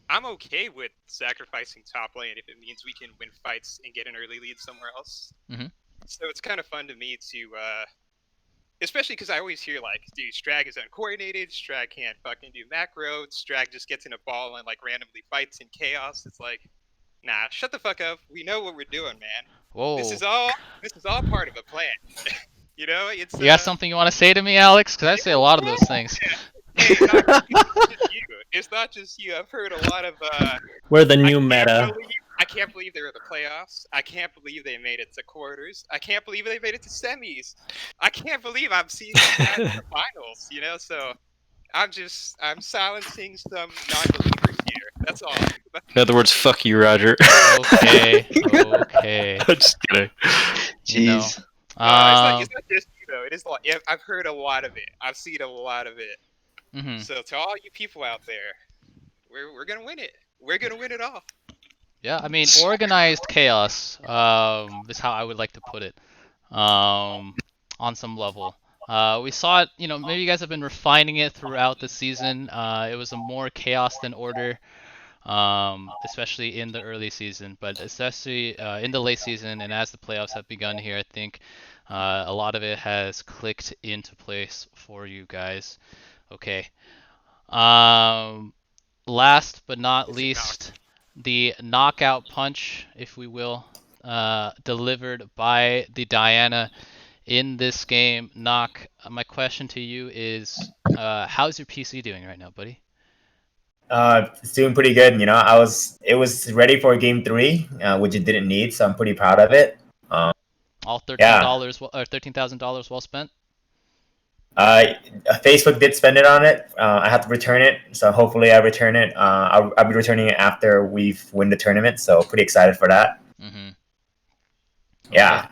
I'm okay with sacrificing top lane if it means we can win fights and get an early lead somewhere else. Mhm. So it's kind of fun to me to, especially because I always hear like, dude, Strag is uncoordinated, Strag can't fucking do macro, Strag just gets in a ball and like randomly fights in chaos. It's like, nah, shut the fuck up. We know what we're doing, man. This Whoa. is all part of a plan. You know, it's You got something you want to say to me, Alex? Because I say a lot of yeah, those things. hey, no, it's not just you. It's not just you. I've heard a lot of. We're the I new can't meta. believe. I can't believe they were the playoffs. I can't believe they made it to quarters. I can't believe they made it to semis. I can't believe I'm seeing these guys in the finals. You know, so I'm silencing some non-believers here. That's all. In other words, fuck you, Roger. Okay. Okay. I'm just kidding. You know. Jeez. It's not just you though. It is like I've heard a lot of it. I've seen a lot of it. Mhm. So to all you people out there, we're gonna win it. We're gonna win it all. Yeah, I mean, organized chaos is how I would like to put it, on some level. We saw it, you know, maybe you guys have been refining it throughout the season. It was a more chaos than order, especially in the early season, but especially in the late season and as the playoffs have begun here, I think a lot of it has clicked into place for you guys. Okay. Um, Last but not It's enough. least, the knockout punch, if we will, delivered by the Diana in this game. Knock, my question to you is, how's your PC doing right now, buddy? It's doing pretty good. You know, it was ready for game three, which it didn't need, so I'm pretty proud of it. All Yeah. $13 or $13,000 well spent? Uh, Facebook did spend it on it. I have to return it, so hopefully I return it. I'll be returning it after we've win the tournament, so pretty excited for that. Mm-hmm. Okay. Yeah.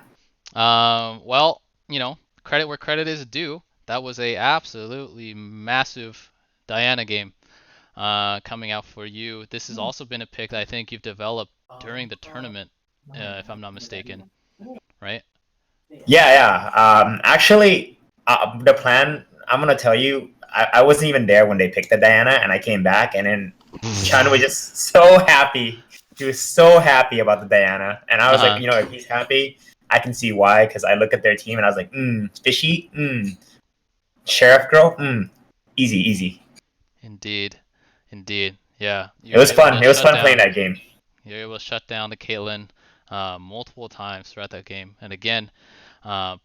Well, you know, credit where credit is due. That was a absolutely massive Diana game coming out for you. This has also been a pick that I think you've developed during the tournament, if I'm not mistaken, right? Yeah, yeah. Actually, the plan, I'm gonna tell you, I wasn't even there when they picked the Diana, and I came back, and then Chan was just so happy. He was so happy about the Diana, and I was like, Uh-huh. you know, if he's happy, I can see why. Because I look at their team, and I was like, fishy, sheriff girl, easy, easy. Indeed. Indeed. Yeah. It You're was able fun. to It was shut fun playing down. that game. You're able to shut down the Caitlyn multiple times throughout that game. And again,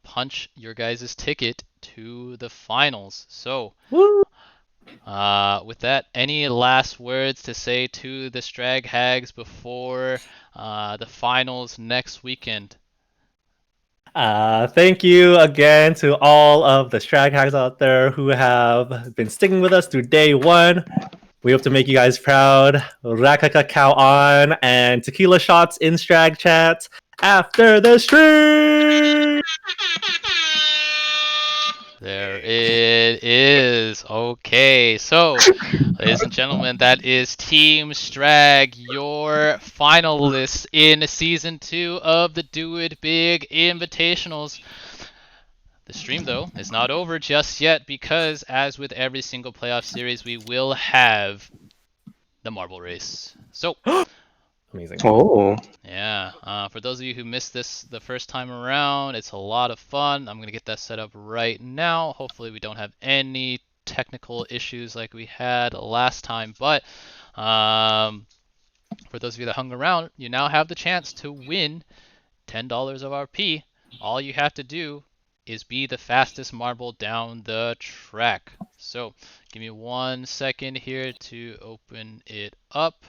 punch your guys' ticket to the finals. So, Woo! with that, any last words to say to the Strag Hags before the finals next weekend? Thank you again to all of the Strag Hags out there who have been sticking with us through day one. We hope to make you guys proud. Rakaka cow on and tequila shots in Strag chat after the stream. There it is. Okay, so, ladies and gentlemen, that is Team Strag, your finalists in Season 2 of the Do It Big Invitationals. The stream, though, is not over just yet because, as with every single playoff series, we will have the marble race. So, Amazing. Oh. yeah, for those of you who missed this the first time around, it's a lot of fun. I'm going to get that set up right now. Hopefully we don't have any technical issues like we had last time, but for those of you that hung around, you now have the chance to win $10 of RP. All you have to do is be the fastest marble down the track. So give me 1 second here to open it up,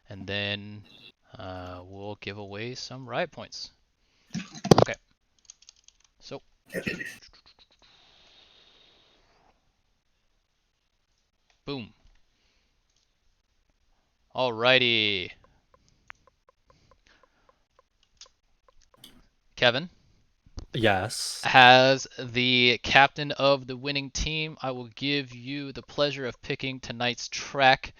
and then we'll give away some ride points. Okay. So, boom. Alrighty. Kevin, Yes. as the captain of the winning team, I will give you the pleasure of picking tonight's track.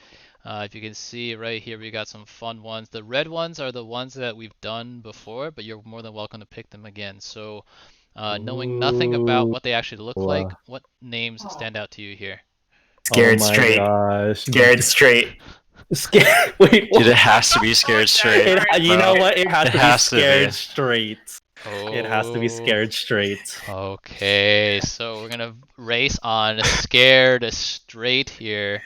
If you can see right here, we got some fun ones. The red ones are the ones that we've done before, but you're more than welcome to pick them again. So Knowing nothing about what they actually look Ooh. like, what names stand out to you here? Scared oh my straight. gosh. Scared straight. Scared. Wait, Dude, it what? has to be scared straight. You know what? It has It to has be to be. scared straight. It has to be Oh. scared straight. Okay, so we're gonna race on scared straight here.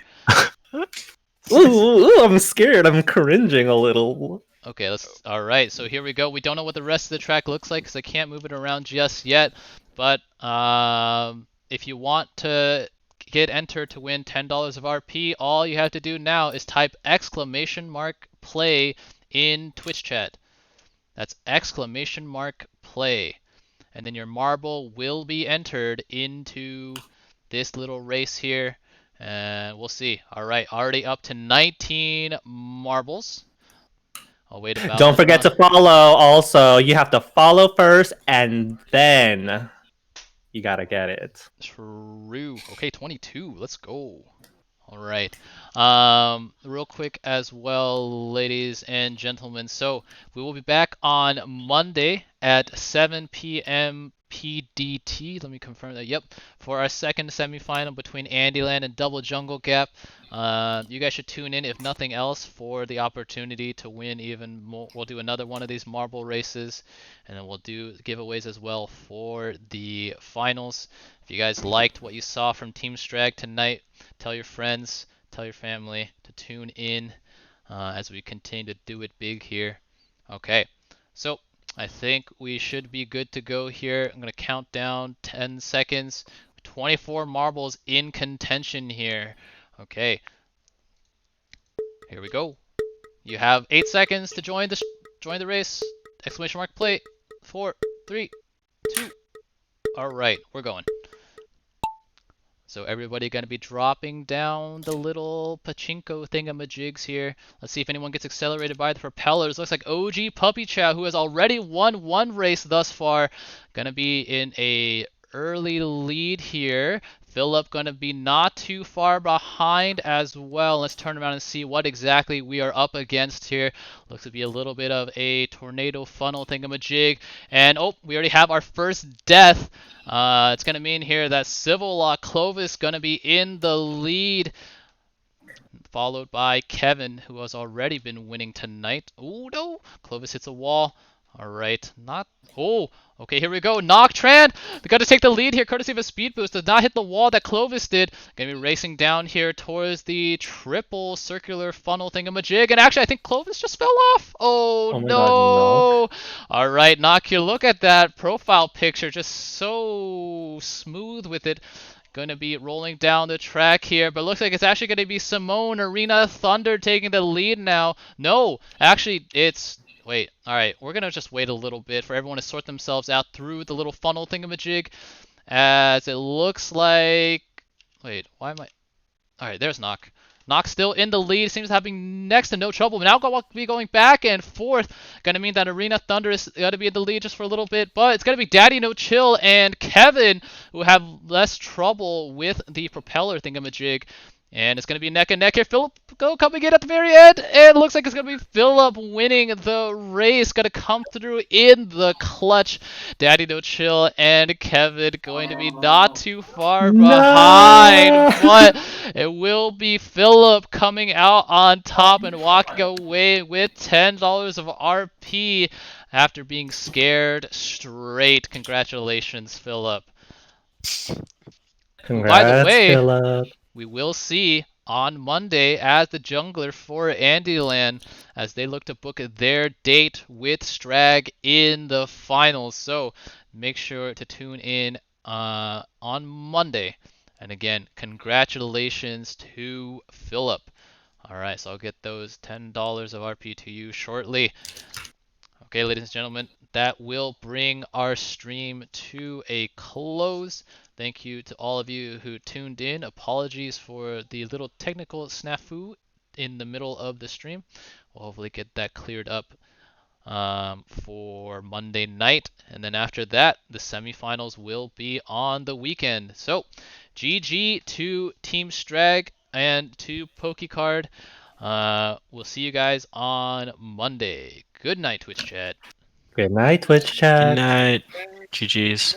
Ooh, I'm scared. I'm cringing a little. Okay, all right, so here we go. We don't know what the rest of the track looks like because I can't move it around just yet. But if you want to get entered to win $10 of RP, all you have to do now is type !play in Twitch chat. That's !play. And then your marble will be entered into this little race here. And we'll see. All right, already up to 19 marbles. I'll wait about Don't forget to follow. Also, you have to follow first, and then you gotta get it. True. Okay, 22. Let's go. All right. Real quick as well, ladies and gentlemen. So we will be back on Monday at 7 p.m. PDT. Let me confirm that. Yep. For our second semifinal between Andyland and Double Jungle Gap. You guys should tune in, if nothing else, for the opportunity to win even more. We'll do another one of these marble races, and then we'll do giveaways as well for the finals. If you guys liked what you saw from Team Strag tonight, tell your friends, tell your family to tune in as we continue to do it big here. Okay, so I think we should be good to go here. I'm going to count down 10 seconds. 24 marbles in contention here. Okay, here we go. You have 8 seconds to join the race. Exclamation mark play. 4, 3, 2. All right, we're going. So everybody gonna be dropping down the little pachinko thingamajigs here. Let's see if anyone gets accelerated by the propellers. Looks like OG Puppy Chow, who has already won one race thus far, gonna be in a early lead here. Philip gonna be not too far behind as well. Let's turn around and see what exactly we are up against here. Looks to be a little bit of a tornado funnel thingamajig. And oh, we already have our first death. It's going to mean here that Civil Law Clovis going to be in the lead, followed by Kevin, who has already been winning tonight. Oh, no. Clovis hits a wall. All right. Oh, okay, here we go. Noctran! They got to take the lead here, courtesy of a speed boost. Does not hit the wall that Clovis did. Going to be racing down here towards the triple circular funnel thingamajig. And actually, I think Clovis just fell off. Oh, Oh my no. God, All right, Nock, you look at that profile picture. Just so smooth with it. Going to be rolling down the track here, but looks like it's actually going to be Simone Arena Thunder taking the lead now. No, actually, it's... Wait, alright, we're going to just wait a little bit for everyone to sort themselves out through the little funnel thingamajig, as it looks like... Wait, why am I... Alright, there's Nock. Nock still in the lead, seems to having next to no trouble. Now we'll be going back and forth. Gonna mean that Arena Thunder is gonna be in the lead just for a little bit, but it's gonna be Daddy No Chill and Kevin who have less trouble with the propeller thingamajig. And it's going to be neck and neck here. Philip coming in at the very end. And it looks like it's going to be Philip winning the race. Going to come through in the clutch. Daddy No Chill and Kevin going to be not too far behind. But it will be Philip coming out on top and walking away with $10 of RP after being scared straight. Congratulations, Philip. Congrats, By the way, Philip. we will see on Monday as the jungler for Andyland as they look to book their date with Strag in the finals. So make sure to tune in on Monday. And again, congratulations to Philip. All right, so I'll get those $10 of RP to you shortly. Okay, ladies and gentlemen, that will bring our stream to a close. Thank you to all of you who tuned in. Apologies for the little technical snafu in the middle of the stream. We'll hopefully get that cleared up for Monday night. And then after that, the semifinals will be on the weekend. So, GG to Team Strag and to Pokey Card. We'll see you guys on Monday. Good night, Twitch chat. Good night, Twitch Good chat. night. GG's.